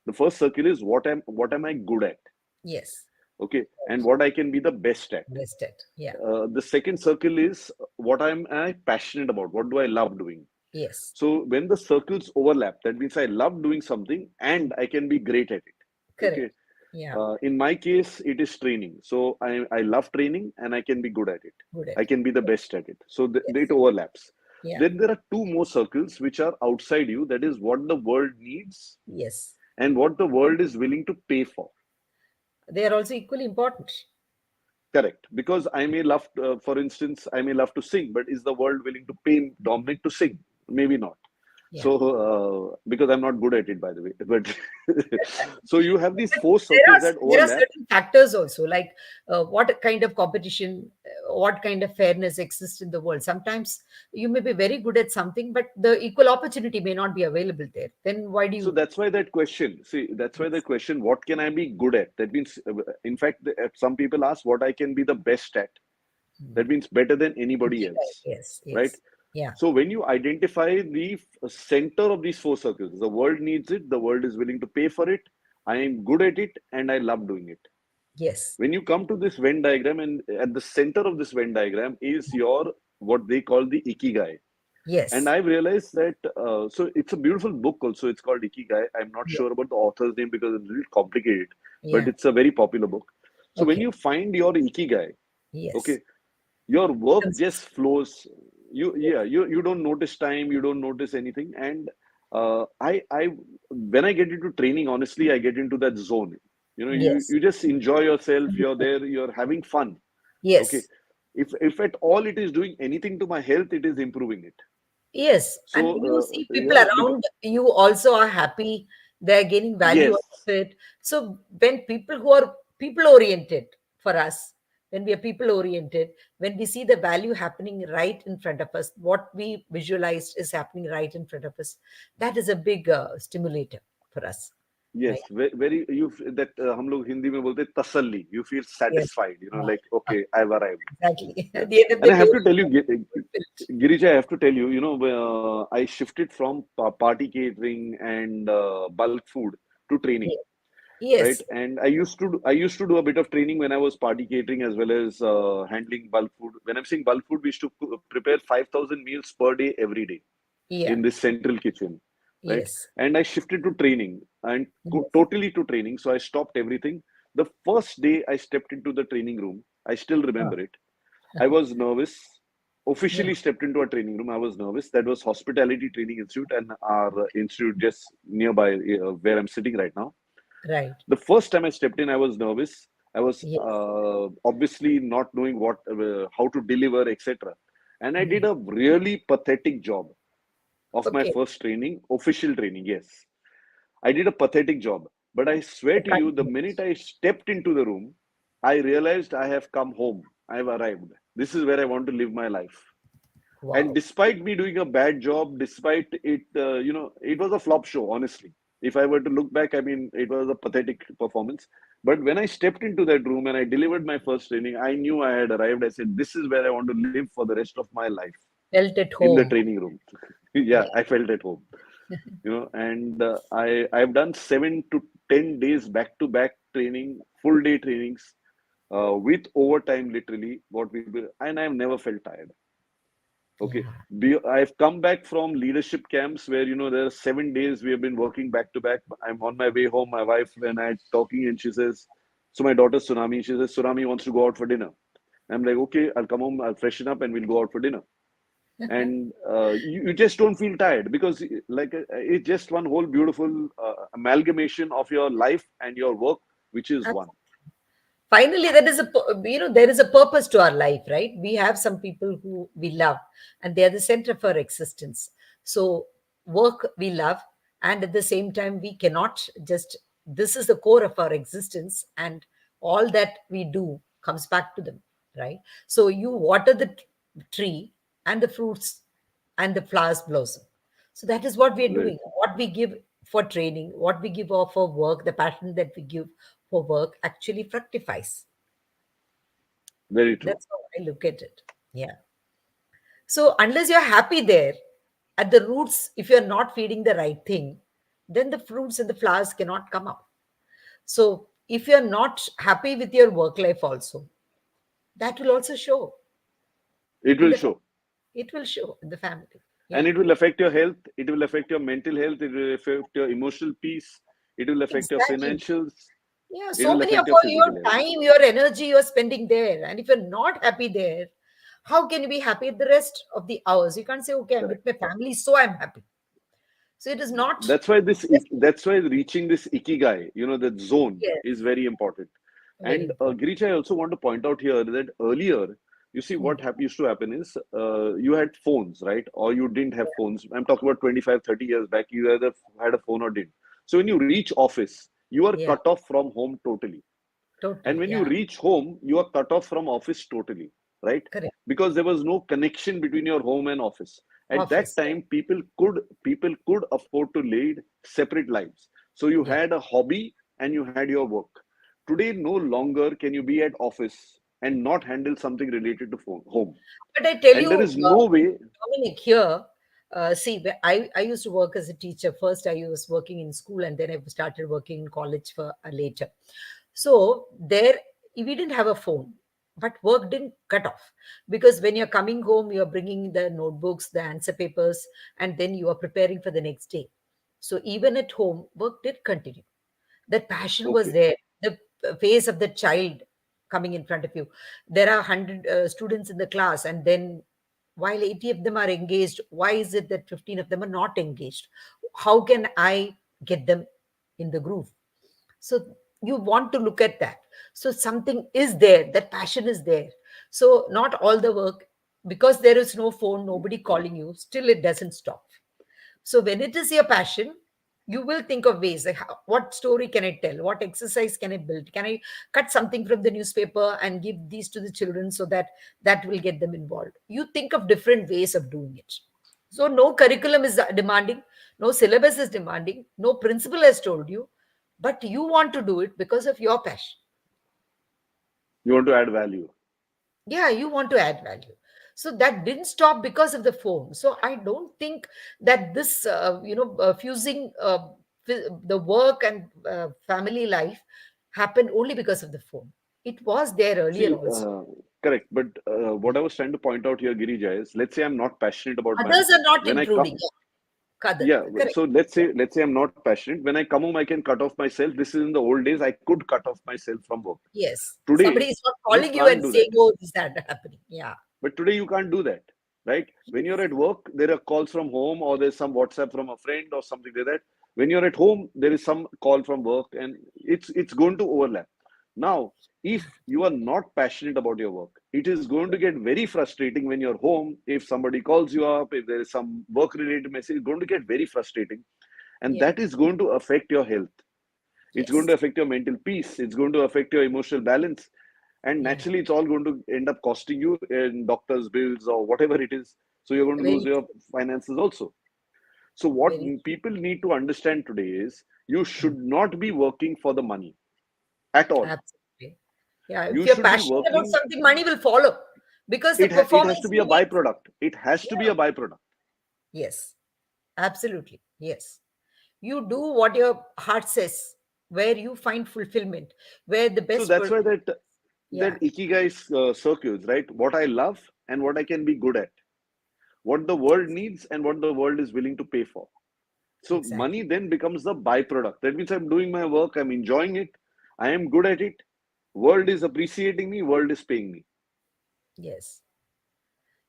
The first circle is what am I good at? Yes. Okay, and what I can be the best at. Best at. Yeah. The second circle is what I passionate about. What do I love doing? Yes. So when the circles overlap, that means I love doing something and I can be great at it. Okay. Correct. Yeah. In my case, it is training. So I love training and I can be good at it. Good at I it. can be the best at it. So it Yes. overlaps. Yeah. Then there are two more circles which are outside you. That is what the world needs Yes. and what the world is willing to pay for. They are also equally important. Correct. Because for instance, I may love to sing, but is the world willing to pay Dominic to sing? Maybe not. Yeah. So, because I'm not good at it, by the way. But so you have these But four circles that there are overlap. certain factors also, like what kind of competition, what kind of fairness exists in the world. Sometimes you may be very good at something, but the equal opportunity may not be available there. Then why do So you? that's why that question, see, that's why the Yes. question, what can I be good at? That means, in fact, some people ask what I can be the best at. Hmm. That means better than anybody Ikigai. else, Yes. right? Yes. Yeah. So when you identify the center of these four circles, the world needs it, the world is willing to pay for it, I am good at it, and I love doing it. Yes. When you come to this Venn diagram, and at the center of this Venn diagram is your what they call the Ikigai. And Yes. I've realized that, so it's a beautiful book also. It's called Ikigai. I'm not Yeah. sure about the author's name because it's a little complicated, but Yeah. it's a very popular book. So when Okay. you find your Ikigai, Yes. okay, your work just Consist. flows. Yes. You don't notice time, you don't notice anything. And I when I get into training, honestly, I get into that zone. Yes. You just enjoy yourself. You're there. You're having fun. Okay, Yes. if at all it is doing anything to my health, it is improving it. Yes, and So you see people yeah, because around you also are happy. They're gaining value out yes, of it. So when people who are people oriented for us, when we are people oriented, when we see the value happening right in front of us, what we visualized is happening right in front of us, that is a big stimulator for us, right? yes, very that हम लोग हिंदी में बोलते हैं तसल्ली. You feel Yes, satisfied. right. Like okay, I've arrived. Exactly. Yeah. At the end of And the I day, have to tell you, fulfilled. Girija, I have to tell you, I shifted from party catering and bulk food to training, Yeah. right? Yes. And I used to do a bit of training when I was party catering as well as handling bulk food. When I'm saying bulk food, we used to prepare 5,000 meals per day every day Yeah. in this central kitchen, right? Yes. And I shifted to training and Yes. totally to training. So I stopped everything. The first day I stepped into the training room, I still Oh, remember it. I was nervous. yeah. Officially stepped into a training room. I was nervous. That was Hospitality Training Institute, and our institute just nearby where I'm sitting right now. Right. The first time I stepped in, I was nervous. I was Yes. obviously not knowing how to deliver, etc. And I Mm. did a really pathetic job of my Okay. first training, official training. Yes, I did a pathetic job. But I swear The to you, the kindness. minute I stepped into the room, I realized I have come home. I have arrived. This is where I want to live my life. And Wow. despite me doing a bad job, despite it, it was a flop show, honestly. If I were to look back, I mean, it was a pathetic performance. But when I stepped into that room and I delivered my first training, I knew I had arrived. I said, this is where I want to live for the rest of my life, Felt at in the home. training room. Yeah, Yeah. I felt at home. And I've done 7 to 10 days back to back training, full day trainings, with overtime, literally, what we do, and I've never felt tired. Okay. Yeah. I've come back from leadership camps where, there are 7 days we have been working back to back. I'm on my way home. My wife and I talking, and she says, so my daughter Tsunami, she says, Tsunami wants to go out for dinner. I'm like, okay, I'll come home, I'll freshen up, and we'll go out for dinner. And you just don't feel tired because, like, it's just one whole beautiful amalgamation of your life and your work, which is one. Finally, there is there is a purpose to our life, right? We have some people who we love, and they are the center for existence. So work we love, and at the same time we cannot just, this is the core of our existence, and all that we do comes back to them, right? So you water the tree, and the fruits and the flowers blossom. So that is what we are Very, doing. What we give for training, what we give for work, the passion that we give for work actually fructifies. very true. That's how I look at it. Yeah. So unless you're happy there at the roots, if you're not feeding the right thing, then the fruits and the flowers cannot come up. So if you're not happy with your work life also, that will also show It in will the family. show. It will show in the family. And Yeah. it will affect your health, it will affect your mental health, it will affect your emotional peace, it will affect your Exactly. financials, Yeah. it So will many of affect your all your physical health. time, your energy you're spending there. And if you're not happy there, how can you be happy at the rest of the hours? You can't say, okay, I'm with Correct. my family, so I'm happy. So it is not That's why just, that's why reaching this ikigai, that zone yes, is very important. very And important. Girish, I also want to point out here that earlier, you see Hmm. what used to happen is you had phones, right? Or you didn't have phones. I'm talking about 25, 30 years back. You either had a phone or didn't. So when you reach office, you are Yeah, cut off from home totally. And totally. when you Yeah, reach home, you are cut off from office totally, right? correct. Because there was no connection between your home and office. At that Office. Yeah, time, people could afford to lead separate lives. So you yeah. had a hobby and you had your work. Today, no longer can you be at office and not handle something related to home. But I tell And there you, is no way. Dominic, here, see, I used to work as a teacher. First, I was working in school, and then I started working in college for later. So there, we didn't have a phone, but work didn't cut off, because when you're coming home, you're bringing the notebooks, the answer papers, and then you are preparing for the next day. So even at home, work did continue. That passion was Okay, there. The face of the child coming in front of you. There are 100 students in the class, and then while 80 of them are engaged, why is it that 15 of them are not engaged? How can I get them in the groove? So you want to look at that. So something is there, that passion is there. So not all the work, because there is no phone, nobody calling you, still it doesn't stop. So when it is your passion, you will think of ways like, what story can I tell? What exercise can I build? Can I cut something from the newspaper and give these to the children so that that will get them involved? You think of different ways of doing it. So no curriculum is demanding, no syllabus is demanding, no principal has told you, but you want to do it because of your passion. you want to add value. Yeah, you want to add value. So that didn't stop because of the phone. So I don't think that this fusing the work and family life happened only because of the phone. It was there earlier See, also. correct. But what Yeah. I was trying to point out here, Girija, is let's say I'm not passionate about my Others are not when I including. come. Yeah, Kader, Yeah, correct. so let's Yeah. say let's say I'm not passionate. When I come home, I can cut off myself. This is in the old days. I could cut off myself from work. Yes, somebody Today, is not you calling you can't and do that. saying, "Oh, is that happening?" Yeah. But today you can't do that, right? When you're Yes. at work, there are calls from home, or there's some WhatsApp from a friend or something like that. When you're at home, there is some call from work, and it's going to overlap. Now, if you are not passionate about your work, it is going to get very frustrating when you're home. If somebody calls you up, if there is some work related message, it's going to get very frustrating, and Yeah. that is going to affect your health. It's going to Yes. affect your mental peace. It's going to affect your emotional balance. And Yeah. naturally, it's all going to end up costing you in doctor's bills or whatever it is. So you're going to lose Very your true. finances also. So what Very people need to understand today is you true. should not be working for the money at all. Absolutely. Yeah, if You you're should be passionate about working. something, money will follow, because the It has to performance be a will be, byproduct. It has to be yeah, a byproduct. yes, absolutely. Yes. You do what your heart says, where you find fulfillment, where the So best that's work. why that Yeah, ikigai circles, right? What I love and what I can be good at. what the world needs and what the world is willing to pay for. So money Exactly. then becomes the byproduct. That means I'm doing my work, I'm enjoying it, I am good at it. World is appreciating me, world is paying me. Yes.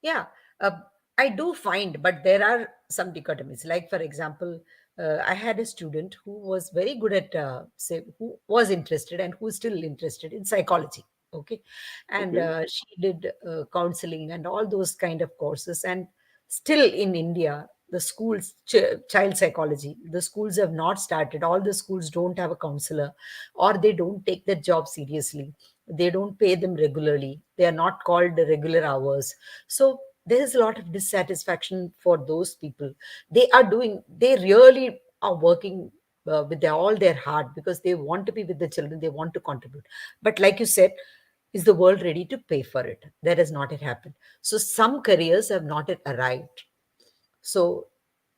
Yeah, uh, I do find, but there are some dichotomies. Like, for example, I had a student who was very good at, say, who was interested and who is still interested in psychology. Okay. And Okay. she did counseling and all those kind of courses. And still in India, the schools, child psychology, the schools have not started. All the schools don't have a counselor, or they don't take their job seriously. They don't pay them regularly. They are not called the regular hours. So there is a lot of dissatisfaction for those people. They really are working with all their heart, because they want to be with the children, they want to contribute. But like you said, is the world ready to pay for it? That has not yet happened. So some careers have not yet arrived. So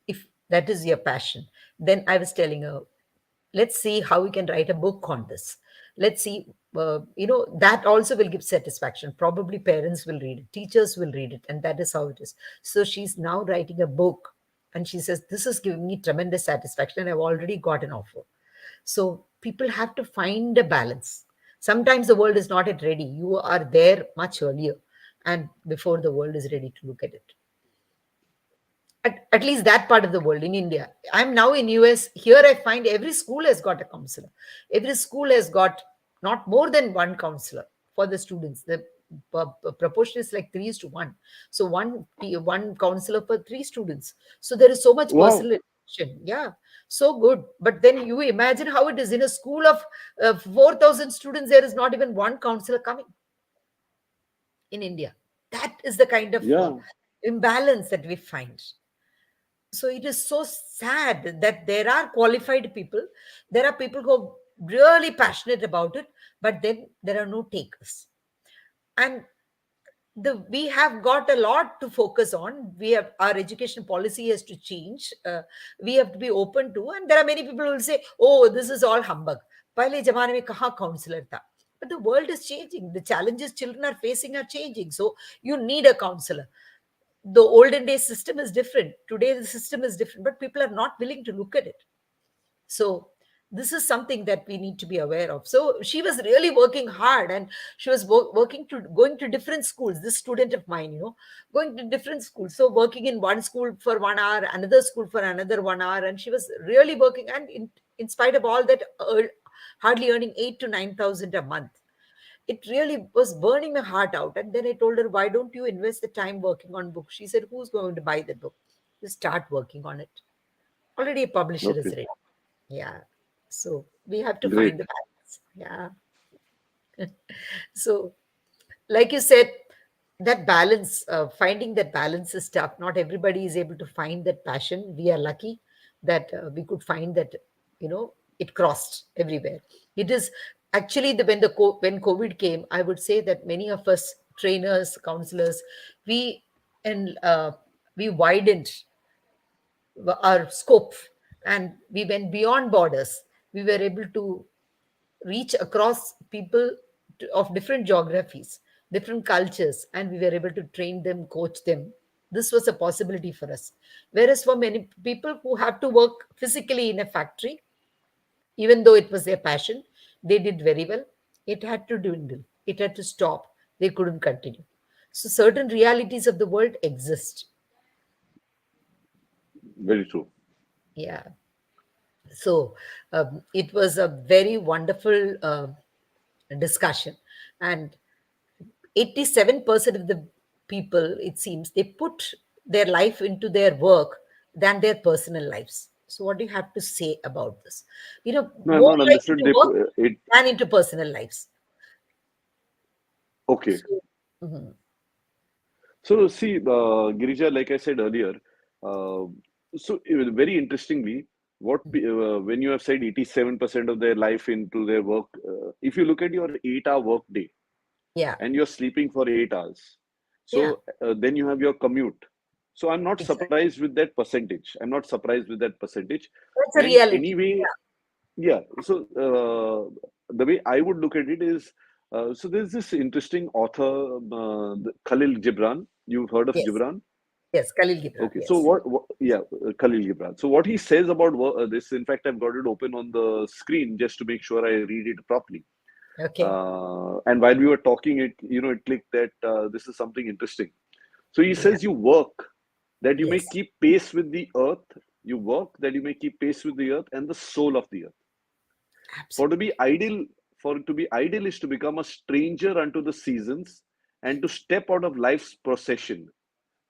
if that is your passion, then I was telling her, let's see how we can write a book on this. Let's see, that also will give satisfaction. Probably parents will read it, teachers will read it, and that is how it is. So she's now writing a book, and she says, this is giving me tremendous satisfaction, and I've already got an offer. So people have to find a balance. Sometimes the world is not yet ready. You are there much earlier, and before the world is ready to look at it. At least that part of the world. In India, I'm now in US. Here I find every school has got a counselor. Every school has got not more than one counselor for the students. The proportion is like 3:1. So one counselor for three students. So there is so much Wow. personal attention. Yeah, so good. But then you imagine how it is in a school of 4,000 students. There is not even one counselor coming in India. That is the kind of Yeah. imbalance that we find. So it is so sad that there are qualified people, there are people who are really passionate about it, but then there are no takers. And we have got a lot to focus on. We have, our education policy has to change. We have to be open to, and there are many people who will say, oh, this is all humbug. Pehle zamane mein kahan counselor tha? But the world is changing, the challenges children are facing are changing, so you need a counselor. The olden days system is different, today the system is different, but people are not willing to look at it. So this is something that we need to be aware of. So she was really working hard, and she was working to going to different schools. This student of mine, going to different schools, so working in one school for 1 hour, another school for another 1 hour, and she was really working. And in spite of all that, hardly earning 8 to 9 thousand a month, it really was burning my heart out. And then I told her, why don't you invest the time working on books? She said, who's going to buy the book? You start working on it. Already a publisher is Okay. ready. Yeah. So we have to find Great. the balance. Yeah. So, like you said, that balance, finding that balance is tough. Not everybody is able to find that passion. We are lucky that we could find that, it crossed everywhere. It is actually when COVID came, I would say that many of us trainers, counselors, we and we widened our scope, and we went beyond borders. We were able to reach across people of different geographies, different cultures, and we were able to train them, coach them. This was a possibility for us. Whereas for many people who have to work physically in a factory, even though it was their passion, they did very well. It had to dwindle, it had to stop. They couldn't continue. So certain realities of the world exist. Very true. Yeah. So it was a very wonderful discussion. And 87% of the people, it seems, they put their life into their work than their personal lives. So what do you have to say about this? No, I've More not life understood into work it. than into personal lives. Okay. So, mhm. So see, Girija, like I said earlier, uh, very interestingly, when you have said 87% of their life into their work, if you look at your 8-hour work day Yeah, and you're sleeping for 8 hours, yeah, so then you have your commute. So I'm not exactly. surprised with that percentage. I'm not surprised with that percentage. That's a And reality. anyway, yeah. So the way I would look at it is, so there's this interesting author, Khalil Gibran. You've heard of Yes, Gibran? Yes, Khalil Gibran. Okay, so Yes. yeah, Khalil Gibran. So what he says about this, in fact, I've got it open on the screen just to make sure I read it properly. Okay. And while we were talking, it clicked that this is something interesting. So he Yeah. says, you work that you may Yes. keep pace with the earth. You work that you may keep pace with the earth and the soul of the earth. For to be Absolutely. ideal, for to be ideal is to become a stranger unto the seasons and to step out of life's procession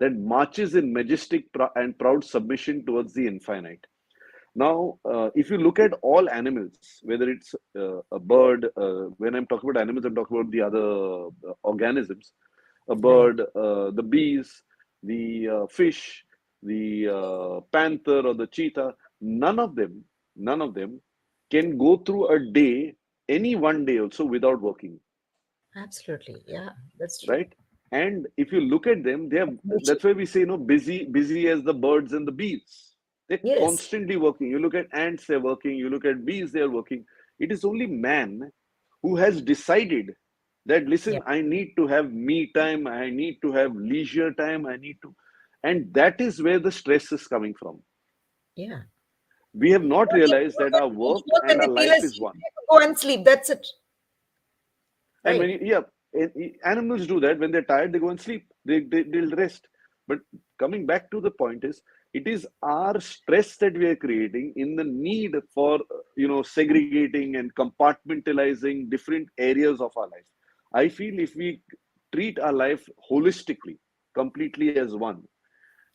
that marches in majestic and proud submission towards the infinite. Now, if you look at all animals, whether it's a bird, when I'm talking about animals, I'm talking about the other organisms, a Right. bird, the bees, the fish, the panther or the cheetah, none of them can go through a day, any one day also without working, Absolutely. Yeah, that's true. right? And if you look at them, they have, Nature. that's why we say, busy as the birds and the bees. They're Yes. constantly working. You look at ants, they're working. You look at bees, they're working. It is only man who has decided that, Yeah. listen, I need to have me time, I need to have leisure time, I need to. And that is where the stress is coming from. Yeah. We have not No, they realized that our work work and and they our feel life as is if one. they have to go and sleep. That's it. And when Right. you, yeah, animals do that. When they're tired, they go and sleep. They'll rest. But coming back to the point is, it is our stress that we are creating in the need for, segregating and compartmentalizing different areas of our life. I feel if we treat our life holistically, completely as one,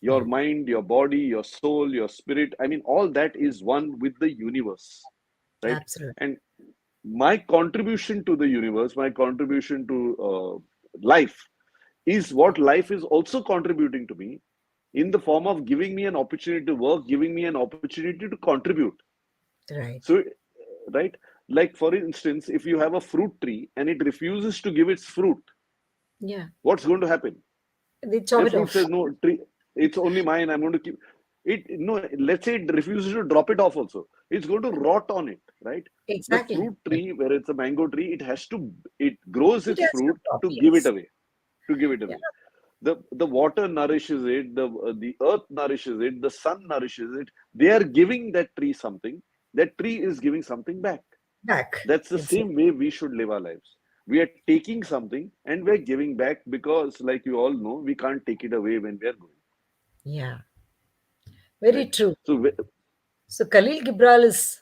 your Yeah. mind, your body, your soul, your spirit, I mean, all that is one with the universe, right? Absolutely. And my contribution to the universe, my contribution to life, is Yeah. what life is also contributing to me in the form of giving me an opportunity to work, giving me an opportunity to contribute. Right. So, right, like for instance, if you have a fruit tree and it refuses to give its fruit, Yeah. what's going to happen? They chop The it fruit off. says, no, tree, it's only mine. I'm going to keep it. No, let's say it refuses to drop it off also. It's going to rot on it, right? The Exactly. fruit tree, where it's a mango tree, it grows It its has to fruit drop. to give it Yes. away, to give it Yeah. away. The water nourishes it, the earth nourishes it, the sun nourishes it. They are giving that tree something. That tree is giving something back. Back. That's the Exactly. same way we should live our lives. We are taking something and we're giving back because, like you all know, we can't take it away when we are going. Yeah. Very Right. true. So, So Khalil Gibral is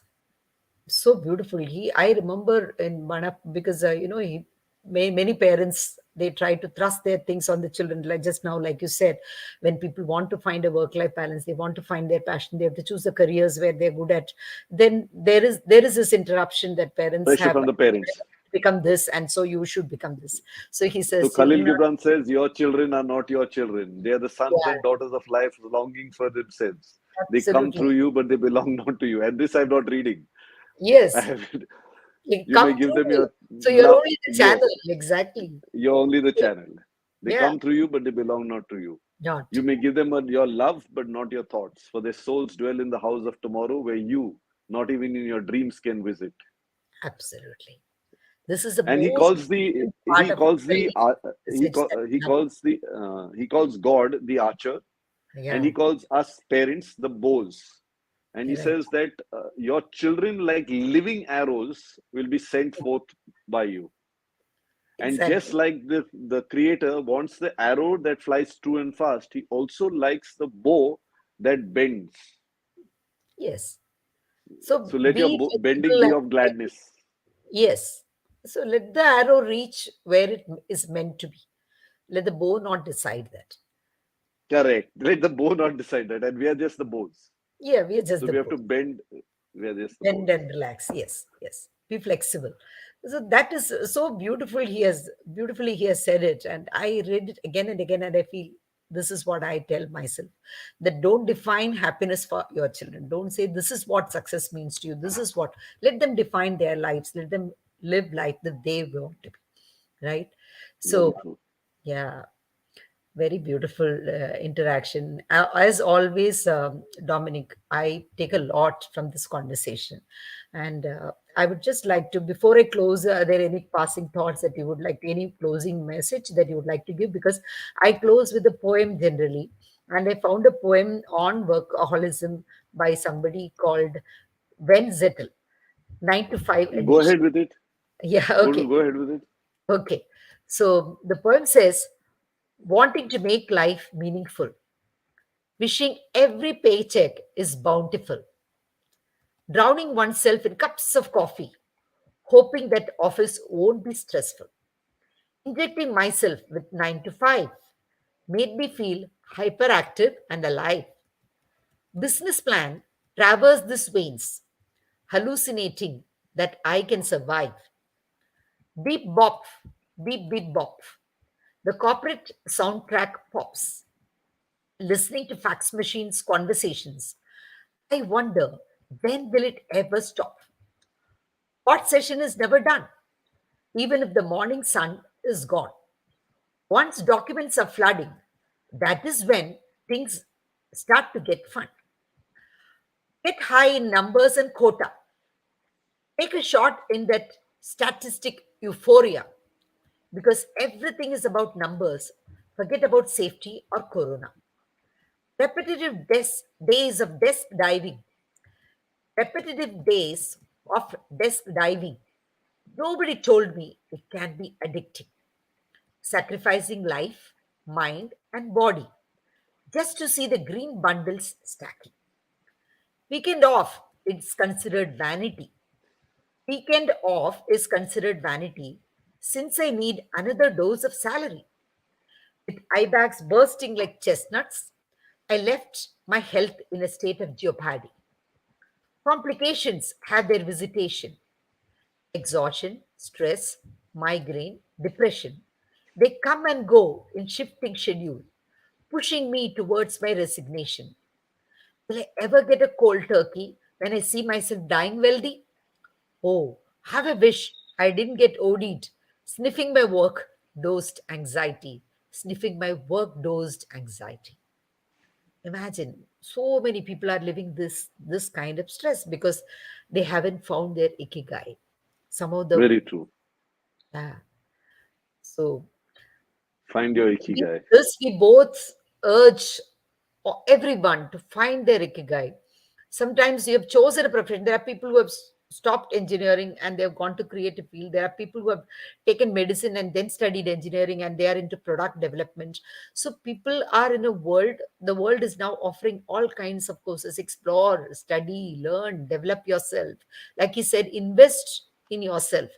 so beautiful. I remember in Manap because many parents they try to thrust their things on the children. Like just now, like you said, when people want to find a work-life balance, they want to find their passion. They have to choose the careers where they're good at. Then there is this interruption that parents pressure have. from the parents. Become this, and so you should become this. So he So says, Khalil children are Gibran says, your children are not your children. They are the sons yeah, and daughters of life longing for themselves. They come absolutely through you, but they belong not to you. And this I'm not reading. I yes. have You You may come give through them me. your So you're love. only the channel. Exactly. You're only the channel. They Yeah. come through you, but they belong not to you. Not. You may give them your love, but not your thoughts. For their souls dwell in the house of tomorrow, where you, not even in your dreams, can visit. Absolutely. This is the And he most calls the important part of every message that we have. he calls God the archer, and Yeah. he calls us parents the bows. And he Right. says that your children, like living arrows, will be sent forth by you. And just Exactly. like the creator wants the arrow that flies true and fast, he also likes the bow that bends. Yes. So So let your be bending flexible be and of flexible. gladness. Yes. So let the arrow reach where it is meant to be. Let the bow not decide that. Correct. Let the bow not decide that. And we are just the bows. Yeah, we are just So the we have bow. to bend. We are just the Bend bows. and relax. Yes, yes. Be flexible. So that is so beautiful. He has said it, and I read it again and again, and I feel this is what I tell myself: that don't define happiness for your children. Don't say this is what success means to you. This is what. Let them define their lives. Let them live life that they want to be. Right. Very So true. yeah, very beautiful interaction. As always, Dominic, I take a lot from this conversation. And I would just like to, before I close, are there any passing thoughts that you would like, any closing message that you would like to give? Because I close with a poem generally. and I found a poem on workaholism by somebody called Wen Zettel, 9 to 5 Go edition. ahead with it. Yeah, okay. Go ahead with it. Okay. So the poem says, wanting to make life meaningful, wishing every paycheck is bountiful, drowning oneself in cups of coffee, hoping that office won't be stressful, injecting myself with 9 to 5 made me feel hyperactive and alive. Business plan traverse these veins, hallucinating that I can survive. Beep bop, beep beep bop. The corporate soundtrack pops. Listening to fax machines conversations, I wonder, when will it ever stop? Hot session is never done, even if the morning sun is gone. Once documents are flooding, that is when things start to get fun. Get high in numbers and quota. Take a shot in that statistic euphoria, because everything is about numbers. Forget about safety or corona. Days of desk diving, repetitive days of desk diving. Nobody told me it can be addicting, sacrificing life, mind, and body just to see the green bundles stacking. Weekend off is considered vanity. Weekend off is considered vanity since I need another dose of salary. With eye bags bursting like chestnuts, I left my health in a state of jeopardy. Complications had their visitation: exhaustion, stress, migraine, depression. They come and go in shifting schedule, pushing me towards my resignation. Will I ever get a cold turkey when I see myself dying wealthy? Oh, have a wish I didn't get OD'd. Sniffing my work dosed anxiety. Sniffing my work dosed anxiety. Imagine so many people are living this kind of stress because they haven't found their ikigai. Some of the Very true. yeah. So Find your with ikigai. this, we both urge everyone to find their ikigai. Sometimes you have chosen a profession. There are people who have stopped engineering and they have gone to creative field. There are people who have taken medicine and then studied engineering and they are into product development. So people are in a world. The world is now offering all kinds of courses. Explore, study, learn, develop yourself. Like he said, invest in yourself.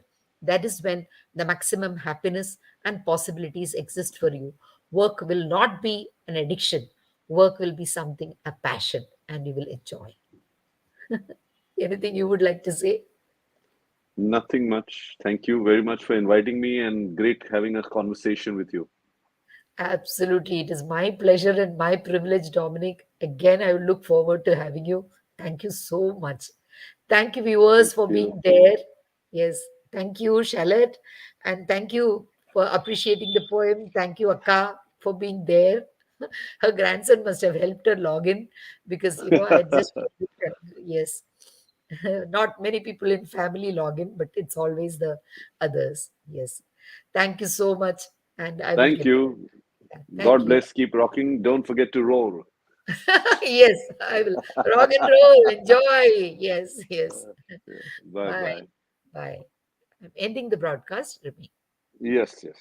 That is when the maximum happiness and possibilities exist for you. Work will not be an addiction. Work will be something, a passion, and you will enjoy. Anything you would like to say? Nothing much. Thank you very much for inviting me and great having a conversation with you. Absolutely. It is my pleasure and my privilege, Dominic. Again, I will look forward to having you. Thank you so much. Thank you, viewers, Thank for you. being there. Yes. Thank you, Shalet. And thank you for appreciating the poem. Thank you, Akka, for being there. Her grandson must have helped her log in because, I had just, yes. Not many people in family log in, but it's always the others. Yes. Thank you so much. And I will Thank get back. you. Thank God you. bless. Keep rocking. Don't forget to roar. Yes, I will. Rock and roll. Enjoy. Yes, yes. Bye Bye. bye. Bye. I'm ending the broadcast. Remain. Yes, yes.